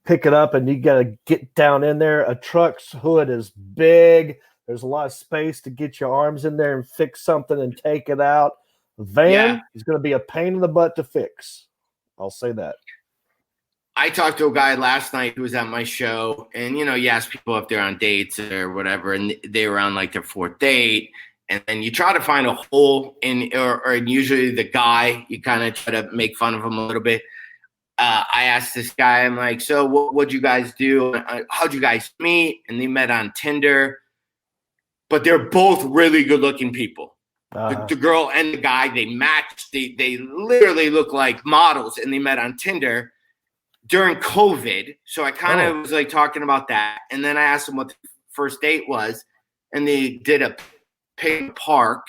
pick it up, and you got to get down in there. A truck's hood is big. There's a lot of space to get your arms in there and fix something and take it out. A van is going to be a pain in the butt to fix. I'll say that. I talked to a guy last night who was at my show, and you ask people if they're on dates or whatever, and they were on like their fourth date. And then you try to find a hole or usually the guy, you kind of try to make fun of him a little bit. I asked this guy, I'm like, so what'd you guys do? How'd you guys meet? And they met on Tinder. But they're both really good looking people. The girl and the guy, they matched. They literally look like models, and they met on Tinder during COVID. So I kind of was like talking about that. And then I asked them what the first date was, and they did a picnic park,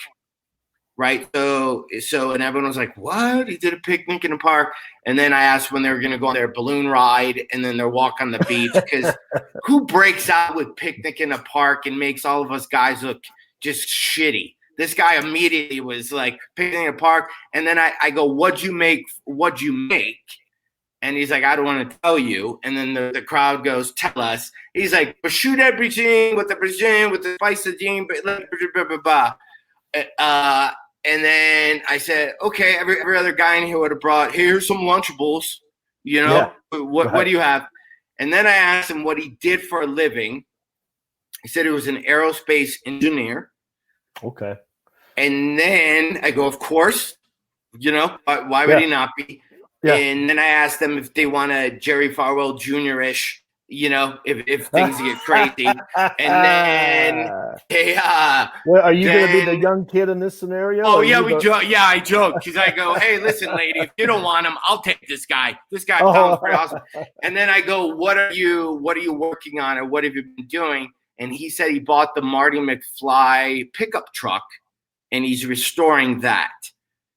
right? So and everyone was like, what? He did a picnic in a park. And then I asked when they were going to go on their balloon ride and then their walk on the beach, because who breaks out with picnic in a park and makes all of us guys look just shitty? This guy immediately was like, picnic in a park. And then I go, what'd you make? And he's like, I don't want to tell you. And then the crowd goes, tell us. He's like, but shoot everything with the spice of gene, blah, blah, blah, blah. And then I said, okay, every other guy in here would have brought, here's some Lunchables, what do you have? And then I asked him what he did for a living. He said he was an aerospace engineer. Okay. And then I go, of course, why would he not be? Yeah. And then I asked them if they want a Jerry Falwell Jr.-ish if things get crazy. And then they well, are you going to be the then- young kid in this scenario? Oh Or yeah, you we the- joke. Yeah, I joke because I go, "Hey, listen, lady, if you don't want him, I'll take this guy. This guy sounds pretty awesome." And then I go, "What are you working on, or what have you been doing?" And he said he bought the Marty McFly pickup truck, and he's restoring that.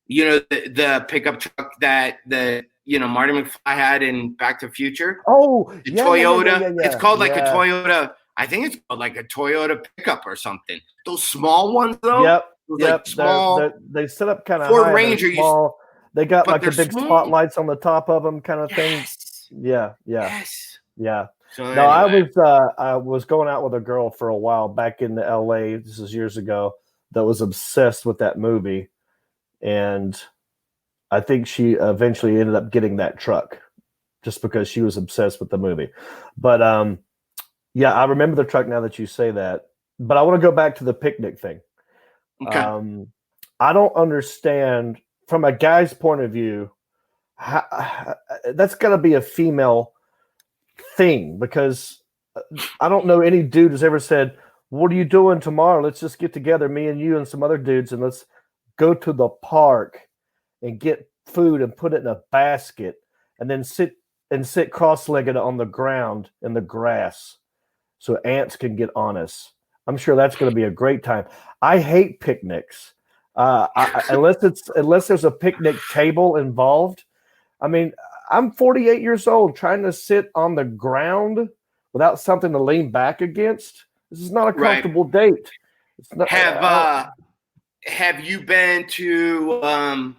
The pickup truck that Marty McFly had in Back to the Future. Oh, The yeah, Toyota. yeah. It's called like a Toyota. I think it's called like a Toyota pickup or something. Those small ones, though. Yep. Like small. They set up kind of Ford high. Ranger Small. They got but like the they're big small. spotlights on the top of them, kind of thing. Yes. Yeah. Yes. Yeah. So No, anyway. I was going out with a girl for a while back in LA. This is years ago. That was obsessed with that movie, and I think she eventually ended up getting that truck just because she was obsessed with the movie. But yeah, I remember the truck now that you say that. But I want to go back to the picnic thing. Okay. I don't understand from a guy's point of view. That's got to be a female thing, because I don't know any dude who's ever said, "What are you doing tomorrow? Let's just get together, me and you and some other dudes, and let's go to the park and get food and put it in a basket and then sit cross-legged on the ground in the grass so ants can get on us." I'm sure that's going to be a great time. I hate picnics. Unless there's a picnic table involved. I mean, I'm 48 years old trying to sit on the ground without something to lean back against. This is not a comfortable date. It's not, have you been to man,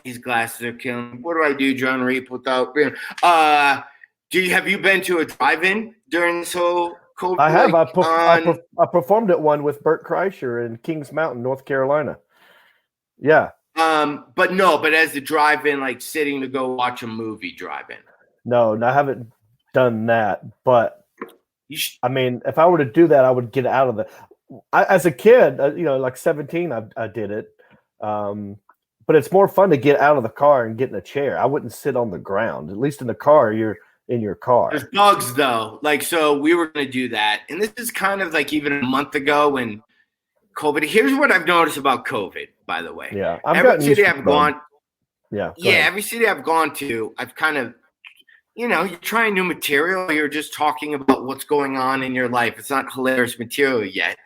these glasses are killing me. What do I do, John Reap, without being have you been to a drive-in during this whole COVID? I have. I performed at one with Bert Kreischer in Kings Mountain, North Carolina. Yeah. But as the drive-in, like sitting to go watch a movie drive-in. No, I haven't done that. But I mean, if I were to do that, I would get out of the. As a kid, like 17, I did it. But it's more fun to get out of the car and get in a chair. I wouldn't sit on the ground. At least in the car, you're in your car. There's bugs though. Like, so we were going to do that. And this is kind of like even a month ago when COVID. Here's what I've noticed about COVID, by the way. Yeah. Every city I've gone. Yeah. Every city I've gone to, I've kind of, you're trying new material. You're just talking about what's going on in your life. It's not hilarious material yet.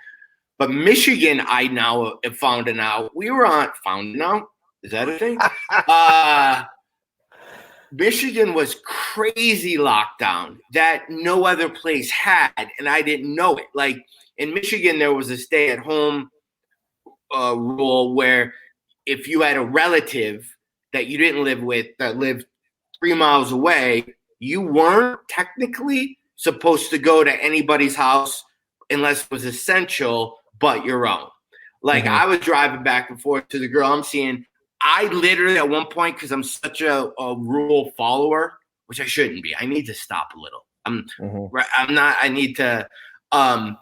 But Michigan, I now have found out. We were on found out. Is that a thing? Michigan was crazy lockdown that no other place had, and I didn't know it. Like in Michigan, there was a stay-at-home rule where if you had a relative that you didn't live with that lived 3 miles away, you weren't technically supposed to go to anybody's house unless it was essential, but your own. Like I was driving back and forth to the girl I'm seeing. I literally at one point, because I'm such a rule follower, which I shouldn't be. I need to stop a little. I'm not. I need to. I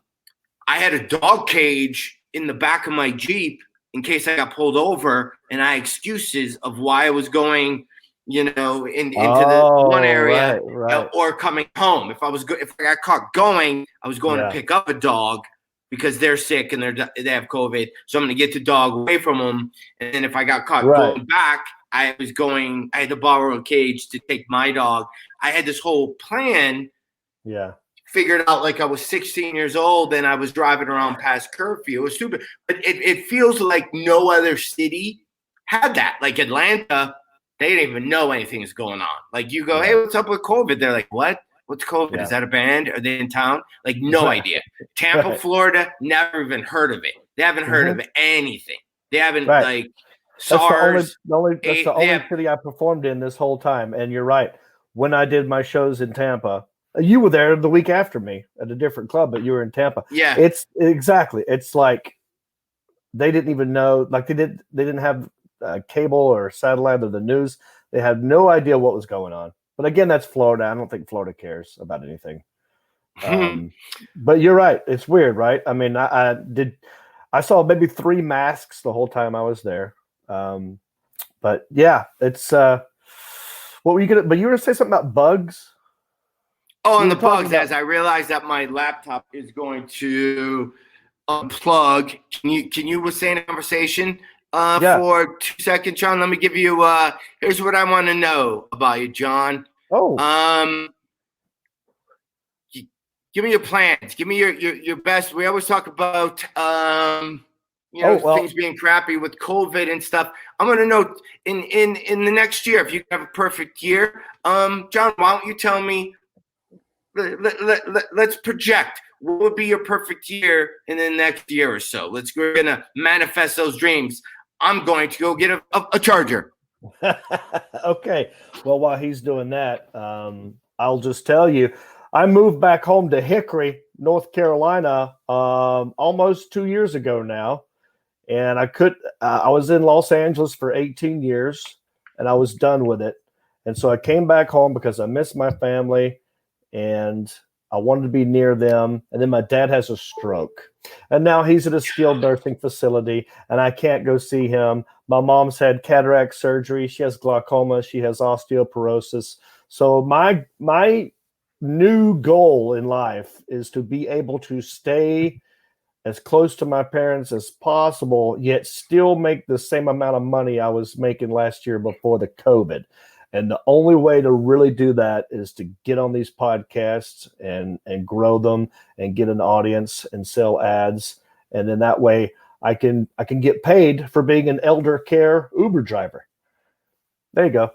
had a dog cage in the back of my Jeep in case I got pulled over, and I had excuses of why I was going, into the one area right. or coming home. If I got caught going, I was going to pick up a dog because they're sick and they have COVID. So I'm going to get the dog away from them. And then if I got caught going back, I had to borrow a cage to take my dog. I had this whole plan. Yeah. Figured out like I was 16 years old and I was driving around past curfew. It was stupid. But it feels like no other city had that. Like Atlanta, they didn't even know anything is going on. Like you go, hey, what's up with COVID? They're like, what? What's COVID? Is that a band? Are they in town? Like no idea. Tampa, Florida, never even heard of it. They haven't heard of anything. They haven't like SARS. That's the only city I performed in this whole time. And you're right. When I did my shows in Tampa, you were there the week after me at a different club, but you were in Tampa. Yeah. It's exactly. It's like they didn't even know, like they didn't have cable or satellite or the news. They had no idea what was going on. But again, that's Florida. I don't think Florida cares about anything. But you're right. It's weird, right? I mean, I saw maybe 3 masks the whole time I was there. But yeah, it's what were you gonna? But you were gonna say something about bugs. Oh, and We the were talking bugs, about- as I realized that my laptop is going to unplug. Can you withstand a conversation Yeah. for 2 seconds, John? Let me give you here's what I want to know about you, John. Oh, Give me your plans. Give me your best. We always talk about things being crappy with COVID and stuff. I'm gonna know in the next year if you have a perfect year. John, why don't you tell me? Let's project. What would be your perfect year in the next year or so? We're gonna manifest those dreams. I'm going to go get a charger. okay. Well, while he's doing that, I'll just tell you, I moved back home to Hickory, North Carolina, almost 2 years ago now, and I was in Los Angeles for 18 years, and I was done with it, and so I came back home because I missed my family, and I wanted to be near them. And then my dad has a stroke, and now he's at a skilled nursing facility, and I can't go see him. My mom's had cataract surgery. She has glaucoma. She has osteoporosis. So my new goal in life is to be able to stay as close to my parents as possible, yet still make the same amount of money I was making last year before the COVID. And the only way to really do that is to get on these podcasts and grow them and get an audience and sell ads. And then that way I can get paid for being an elder care Uber driver. There you go.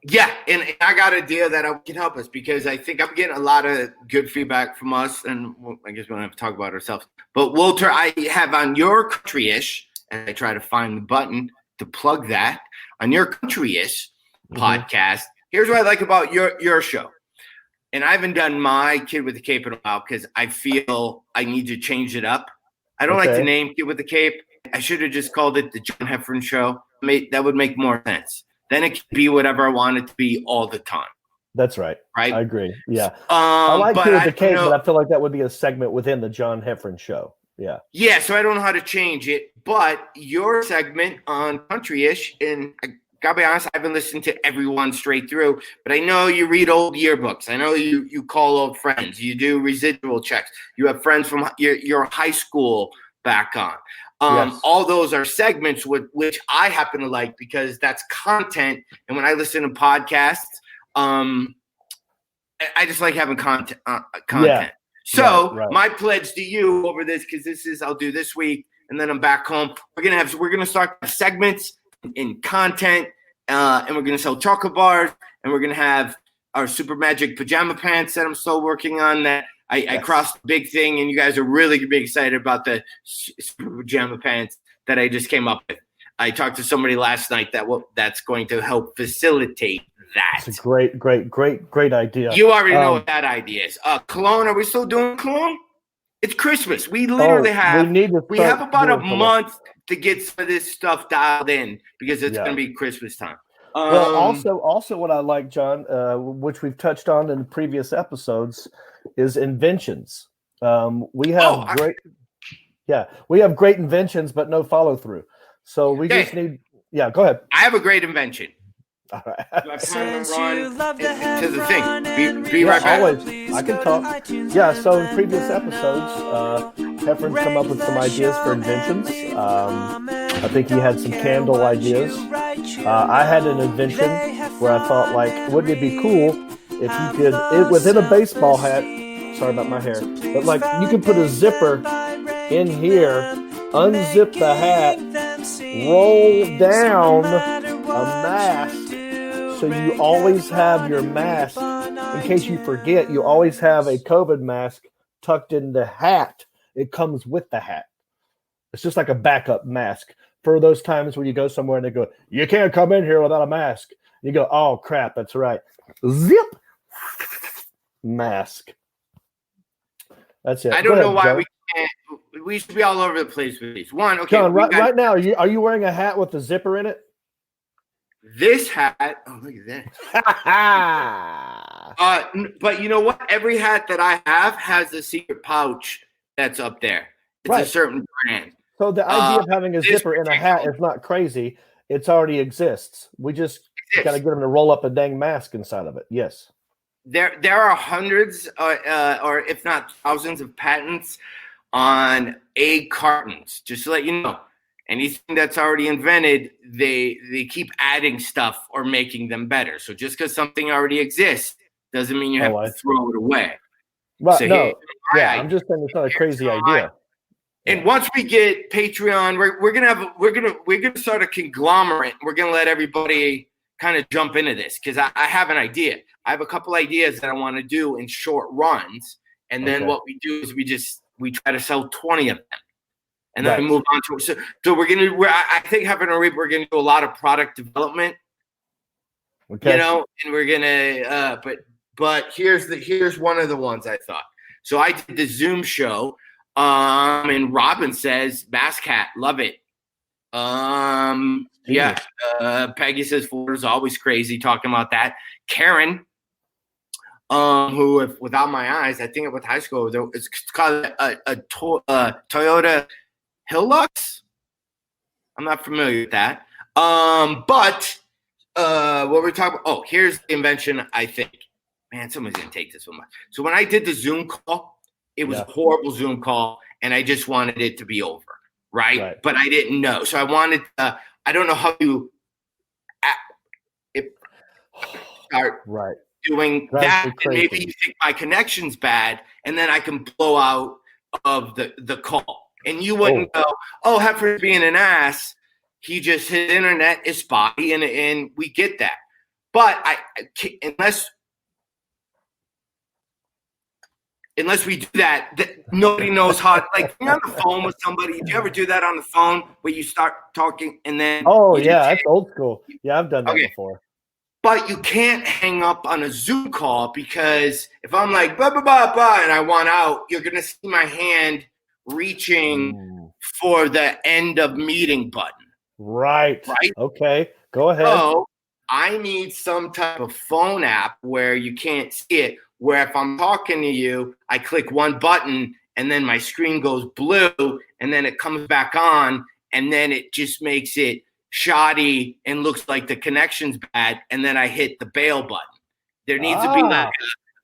Yeah, and I got a deal that can help us because I think I'm getting a lot of good feedback from us, and I guess we don't have to talk about ourselves. But Walter, I have on your Country-ish, and I try to find the button to plug that on your Country-ish podcast. Here's what I like about your show, and I haven't done my Kid with the Cape in a while because I feel I need to change it up. I don't like the name Kid with the Cape. I should have just called it the John Heffron Show. That would make more sense. Then it can be whatever I want it to be all the time. That's right. Right? I agree. Yeah. I like Kid with the Cape, but I feel like that would be a segment within the John Heffron Show. Yeah. Yeah, so I don't know how to change it. But your segment on Country-ish, and I gotta be honest, I haven't listened to everyone straight through, but I know you read old yearbooks. I know you call old friends. You do residual checks. You have friends from your high school back on. Yes. All those are segments which I happen to like because that's content. And when I listen to podcasts, I just like having content. Yeah. So my pledge to you over this, because I'll do this week, and then I'm back home. We're gonna start segments in content, and we're gonna sell chocolate bars, and we're gonna have our super magic pajama pants that I'm still working on. That I crossed the big thing, and you guys are really gonna be excited about the super pajama pants that I just came up with. I talked to somebody last night that's going to help facilitate that. It's a great idea. You already know what that idea is. Cologne, are we still doing cologne? It's Christmas. We literally we have about a month to get some of this stuff dialed in because it's going to be Christmas time. Well, also what I like, John, which we've touched on in previous episodes, is inventions. We have great inventions, but no follow through. So we just need. Yeah, go ahead. I have a great invention. All right. Since you love to the thing. Be right back. Always. I can talk. Yeah, so in previous episodes, Heffron's come up with some ideas for inventions. I think he had some candle ideas. I had an invention where I thought, wouldn't it be cool if you could, within a baseball hat, sorry about my hair, but you can put a zipper in here, unzip the hat, roll down a mask, so you always have your mask. In case you forget, you always have a COVID mask tucked in the hat. It comes with the hat. It's just like a backup mask for those times when you go somewhere and they go, you can't come in here without a mask. You go, oh crap, that's right. Zip, mask. That's it. I don't know why we can't. We should be all over the place with these. One, okay. John, right now, are you wearing a hat with a zipper in it? This hat. Oh, look at that. But you know what? Every hat that I have has a secret pouch that's up there. It's a certain brand. So the idea of having a zipper in a hat is not crazy. It already exists. We just got to get them to roll up a dang mask inside of it. Yes. there are hundreds, or if not thousands, of patents on egg cartons. Just to let you know, anything that's already invented, they keep adding stuff or making them better. So just because something already exists doesn't mean you have to throw it away. But so no, I'm just saying it's not a crazy idea. And once we get Patreon, we're gonna start a conglomerate. We're gonna let everybody kind of jump into this because I have an idea. I have a couple ideas that I want to do in short runs, and then what we do is we try to sell 20 of them, and then we move on to it. So I think we're gonna do a lot of product development. Okay. And we're gonna but here's one of the ones I thought. So I did the Zoom show, and Robin says Basscat, love it. Peggy says Ford is always crazy talking about that. Karen, who without my eyes, I think I went to high school. It's called a Toyota Hilux. I'm not familiar with that. But what we're talking about. Oh, here's the invention. I think, man, someone's gonna take this one. So when I did the Zoom call, it was a horrible Zoom call, and I just wanted it to be over, right? But I didn't know, so I wanted. I don't know how you start doing that. And maybe you think my connection's bad, and then I can blow out of the call, and you wouldn't go, "Oh, Heifer's being an ass. He just his internet is spotty," and we get that. But unless we do that, nobody knows how. Like, you're on the phone with somebody. Did you ever do that on the phone where you start talking and then? Oh, yeah, that's old school. Yeah, I've done that before. But you can't hang up on a Zoom call because if I'm like, blah, blah, blah, blah, and I want out, you're going to see my hand reaching for the end of meeting button. Right. Okay, go ahead. So I need some type of phone app where you can't see it, where if I'm talking to you, I click one button and then my screen goes blue and then it comes back on and then it just makes it shoddy and looks like the connection's bad, and then I hit the bail button. There needs to be like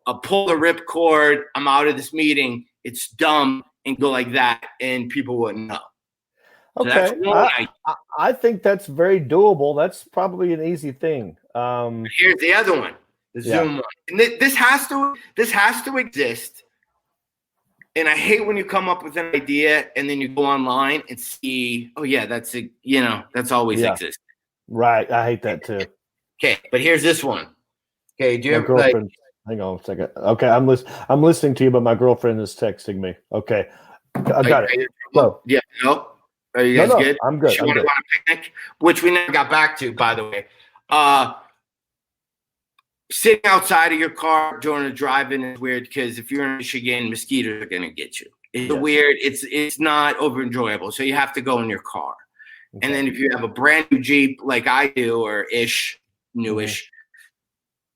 a pull the rip cord, I'm out of this meeting, it's dumb, and go like that, and people wouldn't know. Okay, so I think that's very doable. That's probably an easy thing. Here's the other one, the Zoom one. And this has to exist. And I hate when you come up with an idea and then you go online and see, oh yeah, that's always existed. Right, I hate that too. Okay, but here's this one. Okay, do you ever hang on a second. Okay, I'm listening to you, but my girlfriend is texting me. Okay, I got it. Go. Yeah, no. Are you guys good? I'm good. She wanted to go on a picnic, which we never got back to, by the way. Sitting outside of your car during a drive-in is weird because if you're in Michigan, mosquitoes are going to get you. It's weird. It's not over enjoyable. So you have to go in your car. Okay. And then if you have a brand new Jeep like I do, or newish,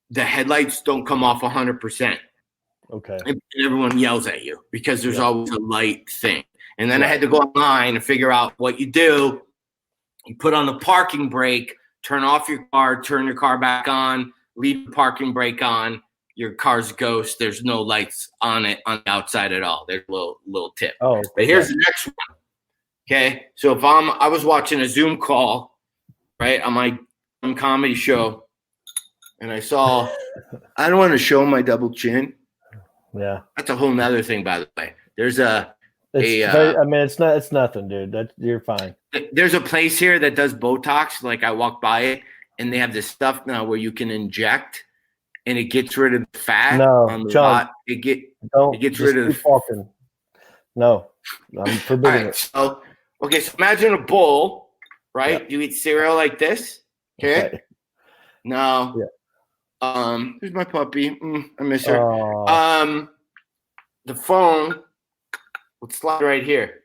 the headlights don't come off 100%. Okay. And everyone yells at you because there's always a light thing. And then I had to go online and figure out what you do. You put on the parking brake, turn off your car, turn your car back on, leave the parking brake on, your car's ghost. There's no lights on it on the outside at all. There's a little tip. Oh, okay. But here's the next one. Okay, so if I was watching a Zoom call, right, on my comedy show, and I saw, I don't want to show my double chin. Yeah, that's a whole nother thing, by the way. There's it's nothing, dude. You're fine. There's a place here that does Botox. Like I walk by it, and they have this stuff now where you can inject, and it gets rid of the fat on the lot. It gets rid of. Walking. No, I'm forbidding it. So imagine a bowl, right? Yeah. You eat cereal like this, okay? Now, here's my puppy. I miss her. The phone would slide right here.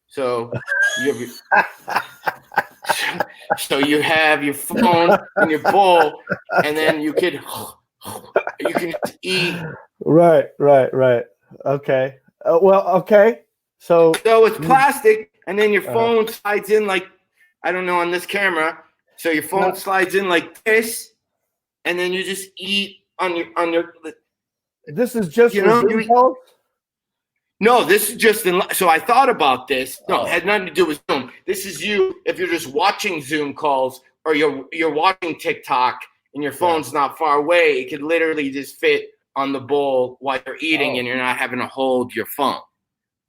So you have your phone in your bowl, and then you can eat. Right. Okay. Okay. So it's plastic, and then your phone slides in like, I don't know, on this camera. So your phone slides in like this, and then you just eat on your. This is just You for know, Zoom you- calls? No, this is just so I thought about this. No, Oh. it had nothing to do with Zoom. This is you if you're just watching Zoom calls or you're watching TikTok and your phone's not far away. It could literally just fit on the bowl while you're eating, and you're not having to hold your phone.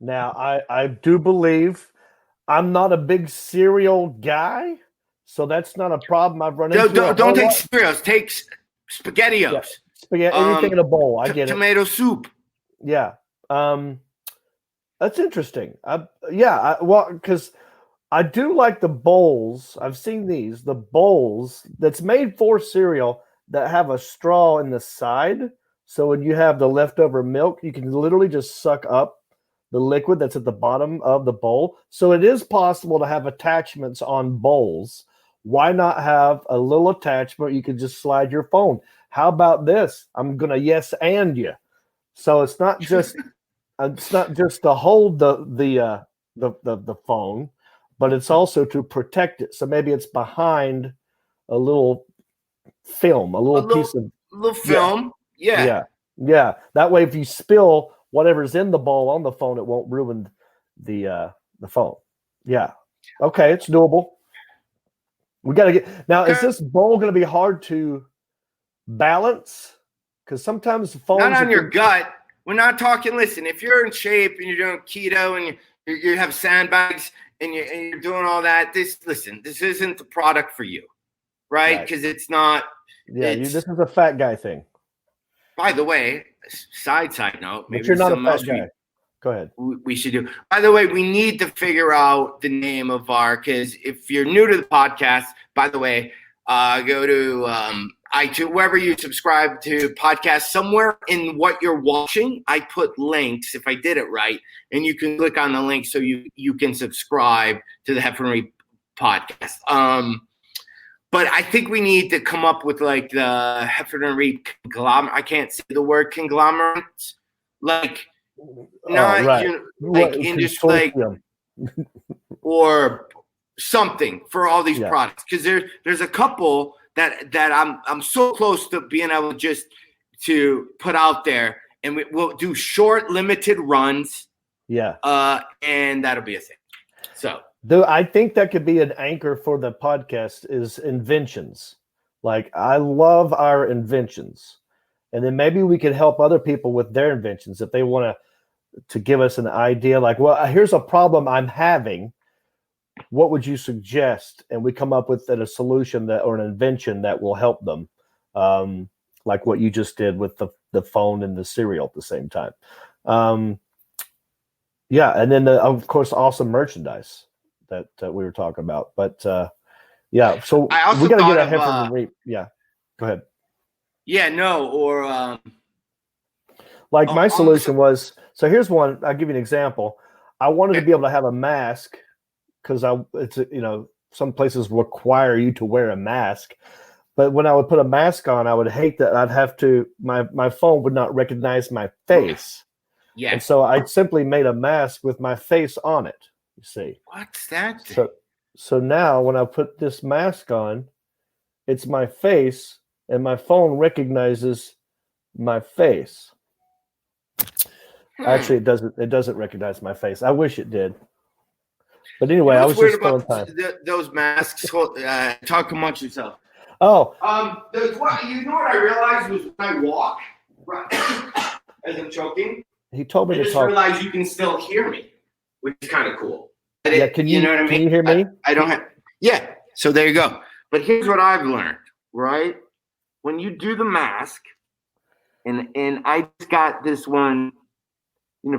Now, I do believe I'm not a big cereal guy, so that's not a problem I've run into. Don't take cereals. Take SpaghettiOs. Yeah. Spaghetti, anything in a bowl. I get tomato soup. Yeah. That's interesting. Because I do like the bowls. I've seen these, the bowls that's made for cereal that have a straw in the side. So when you have the leftover milk, you can literally just suck up the liquid that's at the bottom of the bowl. So it is possible to have attachments on bowls. Why not have a little attachment you can just slide your phone? How about this? I'm gonna yes and you. So it's not just to hold the phone, but it's also to protect it. So maybe it's behind a little film, a little piece of film. Yeah. That way, if you spill whatever's in the bowl on the phone, it won't ruin the phone. Yeah. Okay, it's doable. We got to get now. Is this bowl going to be hard to balance? Because sometimes the phones not on your gut. We're not talking. Listen, if you're in shape and you're doing keto and you have sandbags and you're doing all that, this isn't the product for you, right? Because it's not. Yeah, this is a fat guy thing. By the way, side note, maybe but you're not a fat guy. Go ahead. We should do. By the way, we need to figure out the name of because if you're new to the podcast, by the way, go to iTunes, wherever you subscribe to podcasts, somewhere in what you're watching, I put links if I did it right, and you can click on the link so you can subscribe to the Heffernan podcast. But I think we need to come up with like the Heffernan conglomerate. I can't say the word conglomerate. Like, just like, or something for all these products. Because there's a couple that I'm so close to being able to put out there, and we'll do short, limited runs. Yeah. And that'll be a thing. So. I think that could be an anchor for the podcast is inventions. Like, I love our inventions. And then maybe we could help other people with their inventions if they want to give us an idea. Like, well, here's a problem I'm having. What would you suggest? And we come up with a solution or an invention that will help them. Like what you just did with the phone and the cereal at the same time. And then, of course, awesome merchandise that we were talking about. But so we got to get a Heffernan Reap. Yeah, go ahead. Yeah, no, or like my solution was, so here's one. I'll give you an example. I wanted to be able to have a mask because some places require you to wear a mask. But when I would put a mask on, I would hate that I'd have to, my phone would not recognize my face. Yeah. And so I simply made a mask with my face on it. You see. What's that? So now when I put this mask on, it's my face, and my phone recognizes my face. Actually, it doesn't recognize my face. I wish it did. But anyway, I was just filling time. Those masks. Talk amongst yourself. Oh. You know what I realized was when I walk, right, as I'm choking. He told me I to just talk. realized you can still hear me, which is kind of cool. Yeah, can you know what I mean? Can you hear me? I don't have. Yeah. So there you go. But here's what I've learned. Right, when you do the mask, and I just got this one,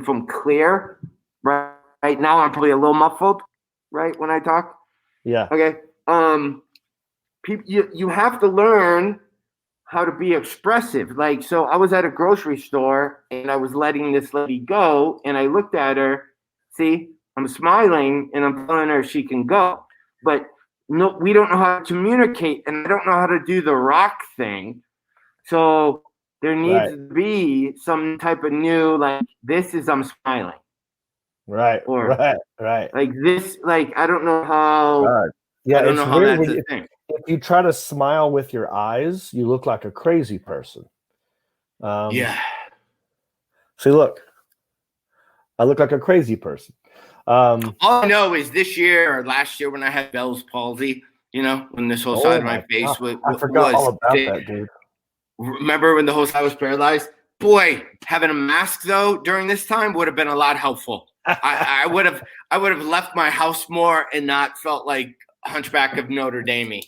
from Clear. Right now, I'm probably a little muffled. Right when I talk. Yeah. Okay. You have to learn how to be expressive. Like, so I was at a grocery store and I was letting this lady go, and I looked at her. See, I'm smiling and I'm telling her she can go, but no, we don't know how to communicate, and I don't know how to do the rock thing. So there needs to be some type of new, like, this is I'm smiling. Right. Or right. Like this, like, I don't know how. Yeah, I don't know how that's a thing. If you try to smile with your eyes, you look like a crazy person. Yeah. See, look, I look like a crazy person. All I know is this year or last year when I had Bell's palsy, when this whole side of my face I forgot all about that, dude. Remember when the whole side was paralyzed? Boy, having a mask though during this time would have been a lot helpful. I would have left my house more and not felt like Hunchback of Notre Dame.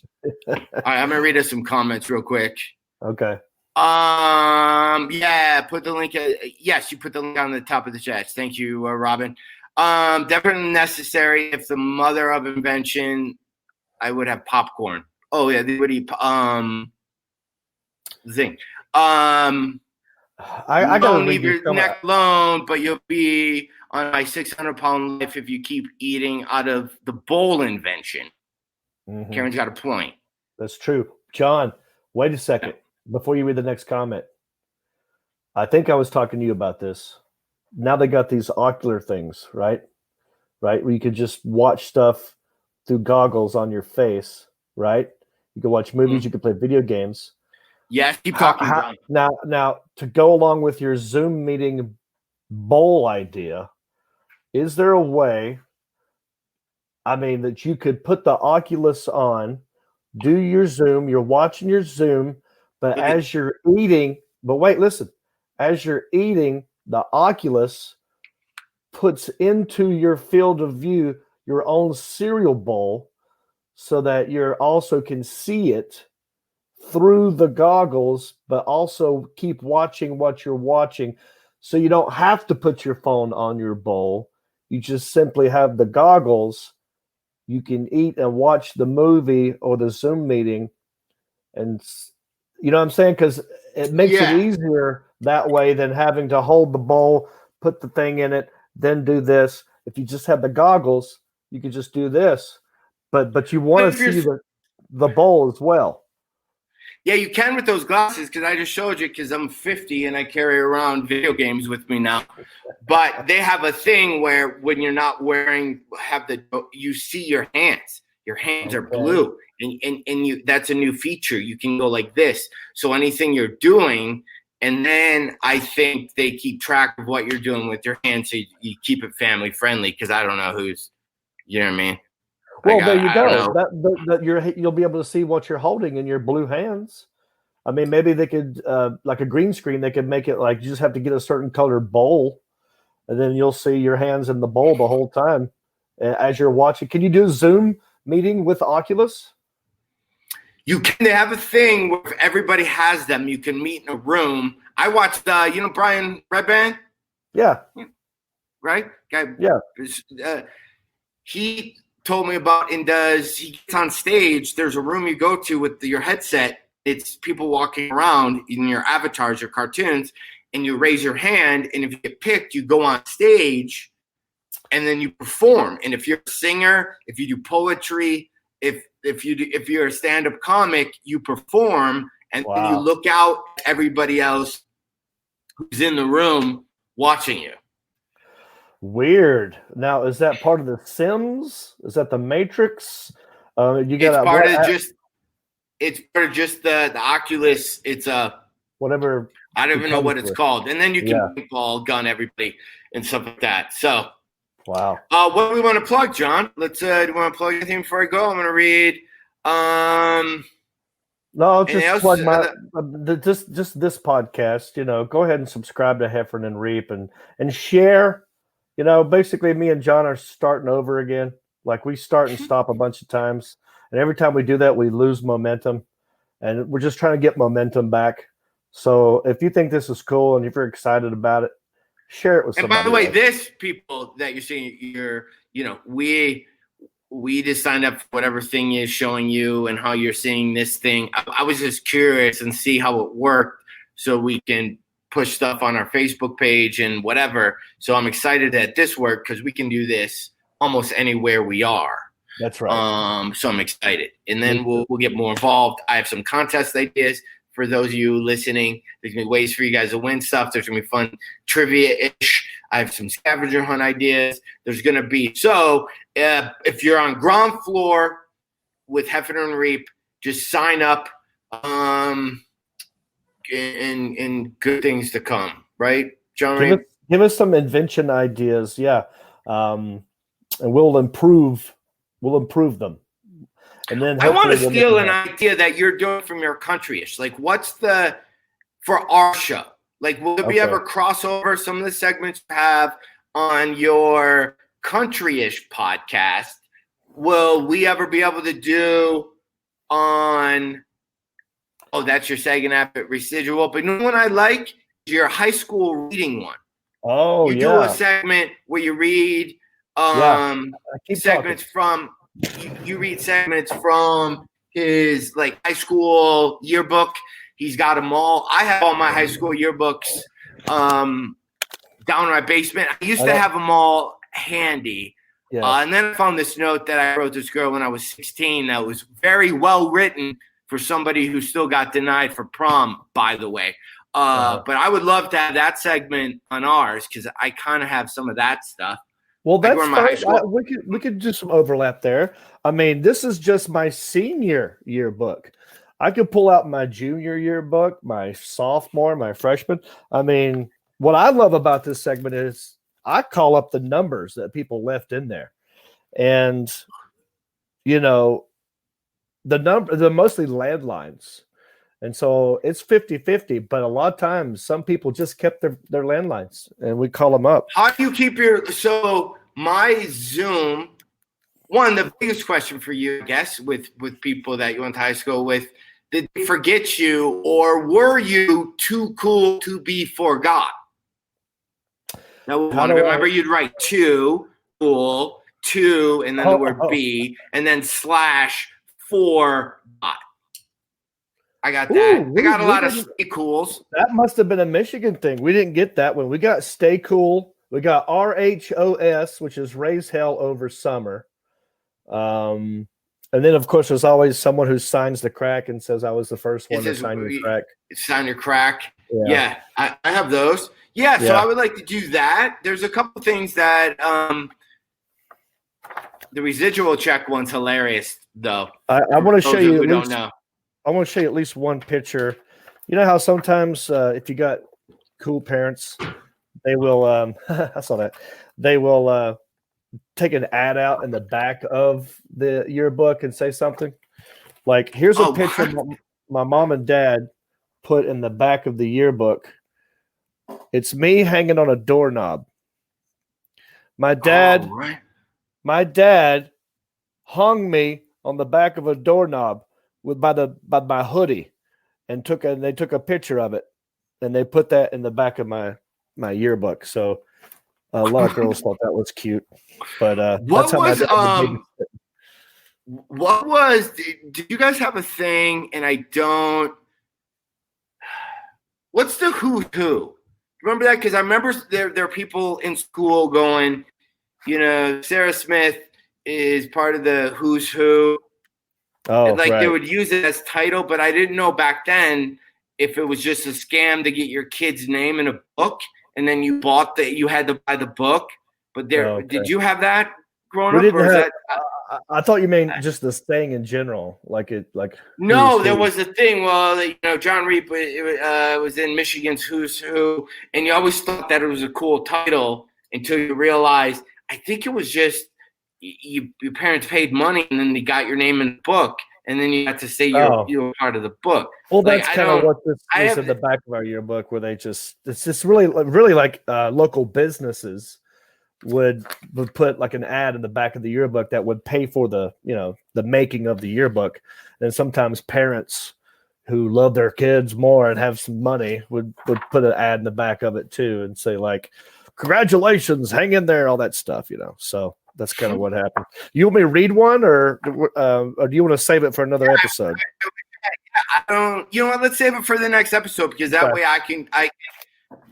All right, I'm gonna read us some comments real quick. Okay. Yeah, put the link. Yes, you put the link on the top of the chat. Thank you, Robin. Definitely necessary. If the mother of invention, I would have popcorn. Oh yeah, they would eat. Zing. I gotta leave your neck alone, but you'll be on my 600-pound life if you keep eating out of the bowl invention. Mm-hmm. Karen's got a point. That's true. John, wait a second before you read the next comment. I think I was talking to you about this. Now they got these ocular things, right? Right, where you could just watch stuff through goggles on your face, right? You can watch movies, you can play video games. Yes, keep talking. Now, to go along with your Zoom meeting bowl idea, is there a way, that you could put the Oculus on, do your Zoom, you're watching your Zoom, but as you're eating, as you're eating, the Oculus puts into your field of view your own cereal bowl so that you also can see it through the goggles, but also keep watching what you're watching. So you don't have to put your phone on your bowl. You just simply have the goggles. You can eat and watch the movie or the Zoom meeting. And you know what I'm saying? Because it makes it easier that way than having to hold the bowl, put the thing in it, then do this. If you just have the goggles, you can just do this. But you want to see the bowl as well. Yeah, you can with those glasses because I just showed you because I'm 50 and I carry around video games with me now. But they have a thing where when you're not wearing, you see your hands. Your hands are blue, and that's a new feature. You can go like this. So anything you're doing, and then I think they keep track of what you're doing with your hands, so you keep it family friendly. Because I don't know who's, you know what I mean. Well, there you go. You'll be able to see what you're holding in your blue hands. Maybe they could, like a green screen, they could make it like you just have to get a certain colored bowl, and then you'll see your hands in the bowl the whole time as you're watching. Can you do a Zoom meeting with Oculus? You can. They have a thing where if everybody has them, you can meet in a room. I watched, Brian Redband? Yeah. Right? Guy. Yeah. He told me about he gets on stage, there's a room you go to with your headset, it's people walking around in your avatars, your cartoons, and you raise your hand, and if you get picked, you go on stage and then you perform. And if you're a singer, if you do poetry, if you're a stand-up comic, you perform, and then you look out at everybody else who's in the room watching you. Weird. Now, is that part of the Sims? Is that the Matrix? It's part of just the Oculus. It's whatever. I don't even know what it's called. And then you can ball gun everybody and stuff like that. So, wow. What do we want to plug, John? Let's. Do you want to plug anything before I go? I'm going to read. No, I'll just plug just this podcast. Go ahead and subscribe to Heffern and Reap and share. Basically, me and John are starting over again. Like we start and stop a bunch of times, and every time we do that, we lose momentum, and we're just trying to get momentum back. So, if you think this is cool and if you're excited about it, share it with somebody. And by the way, this people that you're seeing, we just signed up for whatever thing is showing you and how you're seeing this thing. I was just curious and see how it worked, so we can push stuff on our Facebook page and whatever. So I'm excited that this worked because we can do this almost anywhere we are. That's right. So I'm excited. And then we'll get more involved. I have some contest ideas for those of you listening. There's going to be ways for you guys to win stuff. There's going to be fun trivia-ish. I have some scavenger hunt ideas. There's going to be. So if you're on ground floor with Heffern and Reap, just sign up. and good things to come, right, John Reed? Give us some invention ideas, yeah, and we'll improve them. And then I want to we'll steal an idea that you're doing from your country-ish. Like, what's for our show? Like, will there be ever crossover? Some of the segments you have on your country-ish podcast, will we ever be able to do on – that's your second app at Residual. But you know what I like? Your high school reading one. Oh, you do a segment where you read segments from you read segments from his like high school yearbook. He's got them all. I have all my high school yearbooks down in my basement. I used to have them all handy. Yeah. And then I found this note that I wrote this girl when I was 16 that was very well written for somebody who still got denied for prom, by the way. But I would love to have that segment on ours because I kind of have some of that stuff. Well, that's fine. We could do some overlap there. I mean, this is just my senior yearbook. I could pull out my junior yearbook, my sophomore, my freshman. I mean, what I love about this segment is I call up the numbers that people left in there. And, you know, they're mostly landlines. And so it's 50-50, but a lot of times some people just kept their landlines and we call them up. How do you keep so my Zoom, the biggest question for you, I guess, with people that you went to high school with, did they forget you or were you too cool to be forgot? Now, remember you'd write too cool, two, and then the word be, and then /for dot. I got that. I got a lot of stay cools. That must have been a Michigan thing. We didn't get that one. We got stay cool. We got RHOS, which is raise hell over summer. And then, of course, there's always someone who signs the crack and says, I was the first one to sign your crack. Sign your crack. Yeah, I have those. Yeah, so I would like to do that. There's a couple things that the residual check one's hilarious, though. I want to show you. Don't know. I want to show you at least one picture. You know how sometimes if you got cool parents, they will I saw that. They will take an ad out in the back of the yearbook and say something. Like, here's a picture my mom and dad put in the back of the yearbook. It's me hanging on a doorknob. My dad hung me on the back of a doorknob by my hoodie, and they took a picture of it, and they put that in the back of my yearbook. So a lot of girls thought that was cute. But did you guys have a thing? And I don't. What's the who's who? Remember that? Because I remember there are people in school going, Sarah Smith is part of the who's who. Oh, and they would use it as title, but I didn't know back then if it was just a scam to get your kid's name in a book, and then you had to buy the book. But did you have that growing up? I thought you meant just the saying in general, No, there was a thing. Well, John Reed was in Michigan's Who's Who, and you always thought that it was a cool title until you realized. I think it was just. Your parents paid money and then they got your name in the book and then you had to say you were part of the book. Well, that's kind of what this is in the back of our yearbook, where it's just really like local businesses would put like an ad in the back of the yearbook that would pay for the making of the yearbook. And sometimes parents who love their kids more and have some money would put an ad in the back of it too and say like, congratulations, hang in there, all that stuff, so. That's kind of what happened. You want me to read one, or do you want to save it for another episode? I don't. You know what? Let's save it for the next episode because that way I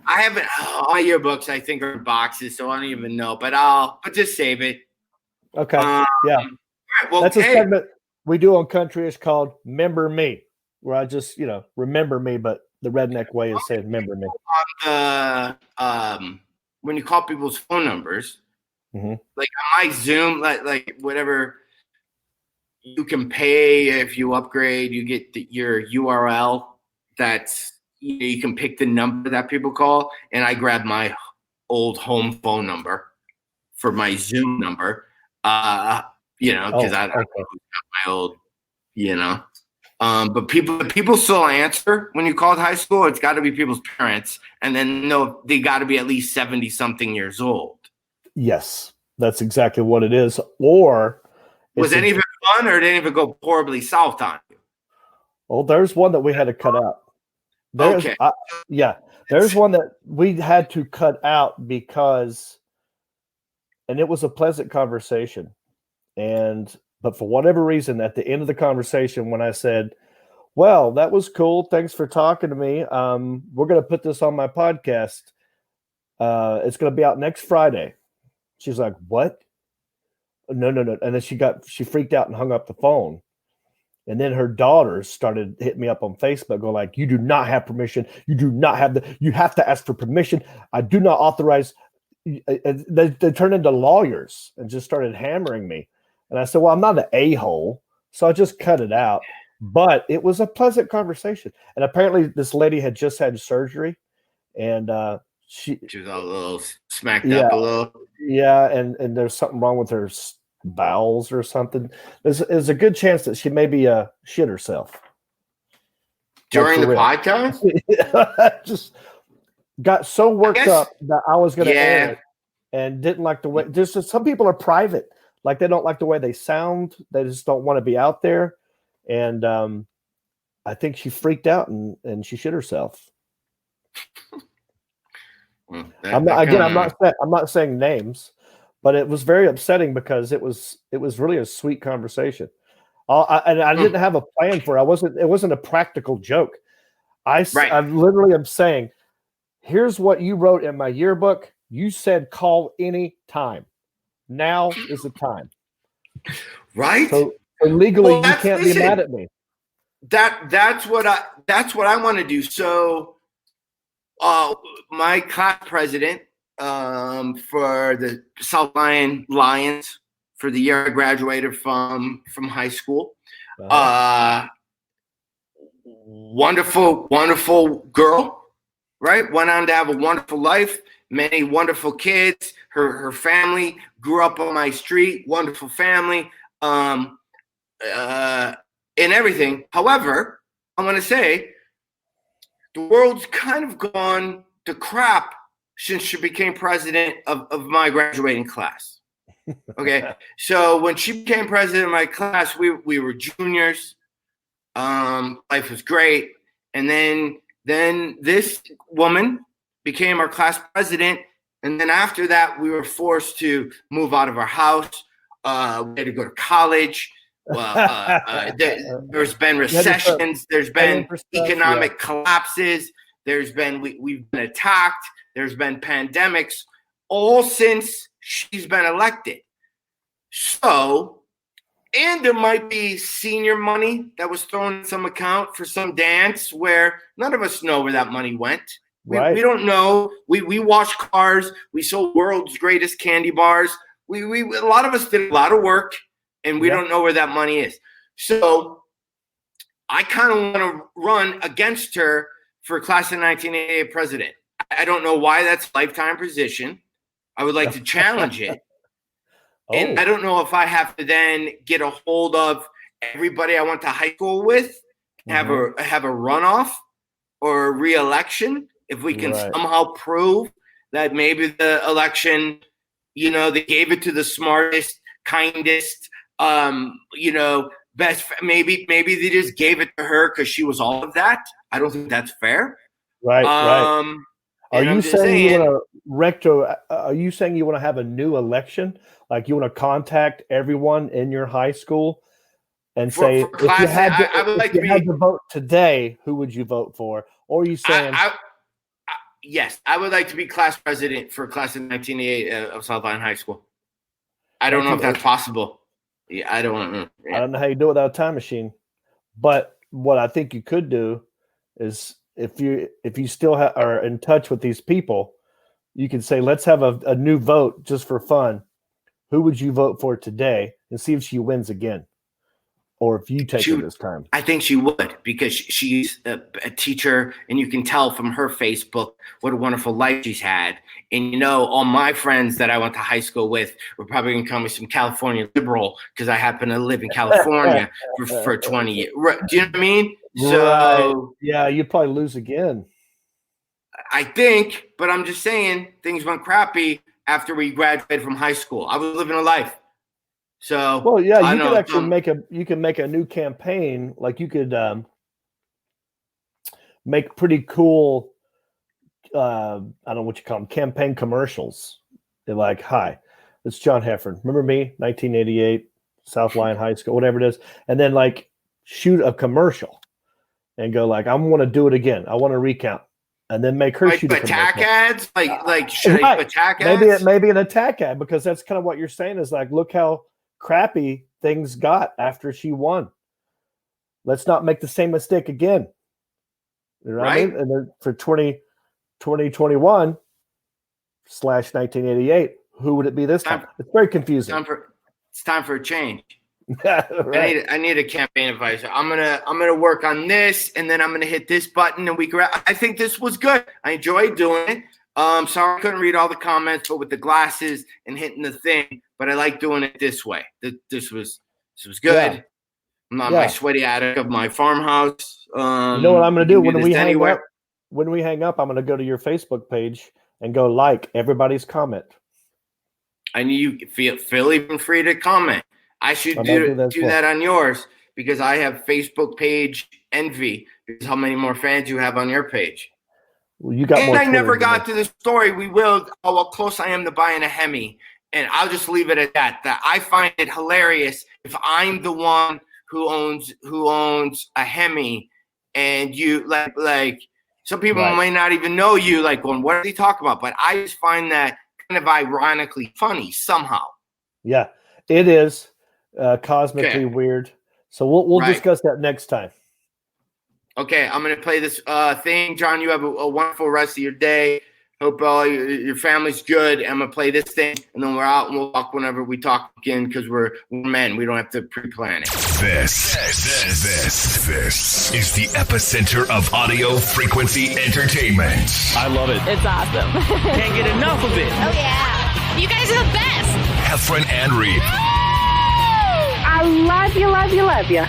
haven't. My yearbooks I think are in boxes, so I don't even know. But I'll just save it. Okay. Yeah. Well, that's a segment we do on Country. It's called "Remember Me," where I just remember me, but the redneck way is saying "Remember Me." When you call people's phone numbers. Mm-hmm. Like on my Zoom, like whatever you can pay if you upgrade, you get your URL that's you can pick the number that people call, and I grabbed my old home phone number for my Zoom number. Because I got my old, but people still answer when you call high school. It's got to be people's parents, and then they got to be at least 70-something years old. Yes, that's exactly what it is. Or was any of it fun, or did any of it go horribly south on you? Well, there's one that we had to cut out. There's one that we had to cut out because, and it was a pleasant conversation, but for whatever reason, at the end of the conversation, when I said, "Well, that was cool. Thanks for talking to me. We're going to put this on my podcast. It's going to be out next Friday." She's like, "What? No." And then she freaked out and hung up the phone. And then her daughters started hitting me up on Facebook, going like, "You do not have permission. You do not have you have to ask for permission. I do not authorize." They turned into lawyers and just started hammering me. And I said, "Well, I'm not an a-hole." So I just cut it out. But it was a pleasant conversation. And apparently this lady had just had surgery. And she was a little smacked up a little. Yeah, and there's something wrong with her bowels or something. There's a good chance that she maybe shit herself during the podcast. Just got so worked up that I was going to air it and didn't like the way. There's just some people are private, like they don't like the way they sound. They just don't want to be out there. And I think she freaked out and she shit herself. I'm not saying names. But it was very upsetting because it was really a sweet conversation. I didn't have a plan for it. It wasn't a practical joke. I literally am saying, here's what you wrote in my yearbook. You said call any time. Now is the time. Right? So legally you can't be mad at me. That's what I want to do. So my class president for the South Lions for the year I graduated from high school. Wonderful girl, right? Went on to have a wonderful life, many wonderful kids. Her family grew up on my street, wonderful family, and everything. However, I'm going to say the world's kind of gone to crap since she became president of my graduating class. Okay. So when she became president of my class, we were juniors. Life was great. And then this woman became our class president. And then after that, we were forced to move out of our house. We had to go to college. There's been recessions. There's been economic collapses. There's been, we've been attacked. There's been pandemics all since she's been elected. So, and there might be senior money that was thrown in some account for some dance where none of us know where that money went. We don't know. We washed cars. We sold world's greatest candy bars. A lot of us did a lot of work, and we don't know where that money is. So I kind of want to run against her for class of 1988 president. I don't know why that's a lifetime position. I would like to challenge it. And I don't know if I have to then get a hold of everybody I went to high school with, have a runoff or a re-election. If we can somehow prove that maybe the election, they gave it to the smartest, kindest, best. Maybe they just gave it to her because she was all of that. I don't think that's fair. Right. Are you saying you want to have a new election? Like you want to contact everyone in your high school and say, if you had to vote today, who would you vote for? Or are you saying? Yes, I would like to be class president for class of 1988 of South Line High School. I don't know if that's possible. Yeah, I don't know. Yeah. I don't know how you do it without a time machine. But what I think you could do is if you still are in touch with these people, you can say, let's have a new vote just for fun. Who would you vote for today? And see if she wins again. or if you take her this time? I think she would, because she's a teacher, and you can tell from her Facebook what a wonderful life she's had. And all my friends that I went to high school with were probably going to call me some California liberal because I happen to live in California for 20 years. Do you know what I mean? So yeah, you'd probably lose again. I think, but I'm just saying things went crappy after we graduated from high school. I was living a life. So well, yeah, you could actually make a new campaign. Like you could make pretty cool. I don't know what you call them, campaign commercials. They're like, "Hi, it's John Heffern. Remember me? 1988, South Lyon High School, whatever it is." And then like shoot a commercial and go like, "I want to do it again. I want to recount." And then make her shoot attack ads, like should I attack ads? Maybe an attack ad, because that's kind of what you're saying is like, look how crappy things got after she won. Let's not make the same mistake again. You know what I mean? And then for 2021/1988, who would it be this time? It's very confusing. It's time for a change. Right. I need a campaign advisor. I'm gonna work on this, and then I'm gonna hit this button, and I think this was good. I enjoyed doing it. Sorry I couldn't read all the comments, but with the glasses and hitting the thing, but I like doing it this way. This was good. Yeah. I'm not in my sweaty attic of my farmhouse. You know what I'm gonna do when we hang up? When we hang up, I'm gonna go to your Facebook page and go like everybody's comment. I need you feel even free to comment. I should do that on yours, because I have Facebook page envy because how many more fans you have on your page. Well, you got. And I never got to the story. We will. How close I am to buying a Hemi, and I'll just leave it at that. That I find it hilarious if I'm the one who owns a Hemi, and you like some people might not even know you. Like, going, what are they talking about? But I just find that kind of ironically funny somehow. Yeah, it is. Cosmically weird. So we'll discuss that next time. Okay, I'm going to play this thing. John, you have a wonderful rest of your day. Hope all your family's good. I'm going to play this thing, and then we're out, and we'll talk whenever we talk again, because we're men. We don't have to pre-plan it. This is the epicenter of audio frequency entertainment. I love it. It's awesome. Can't get enough of it. Oh, yeah. You guys are the best. Heffron and Reed. I love you, love you, love you.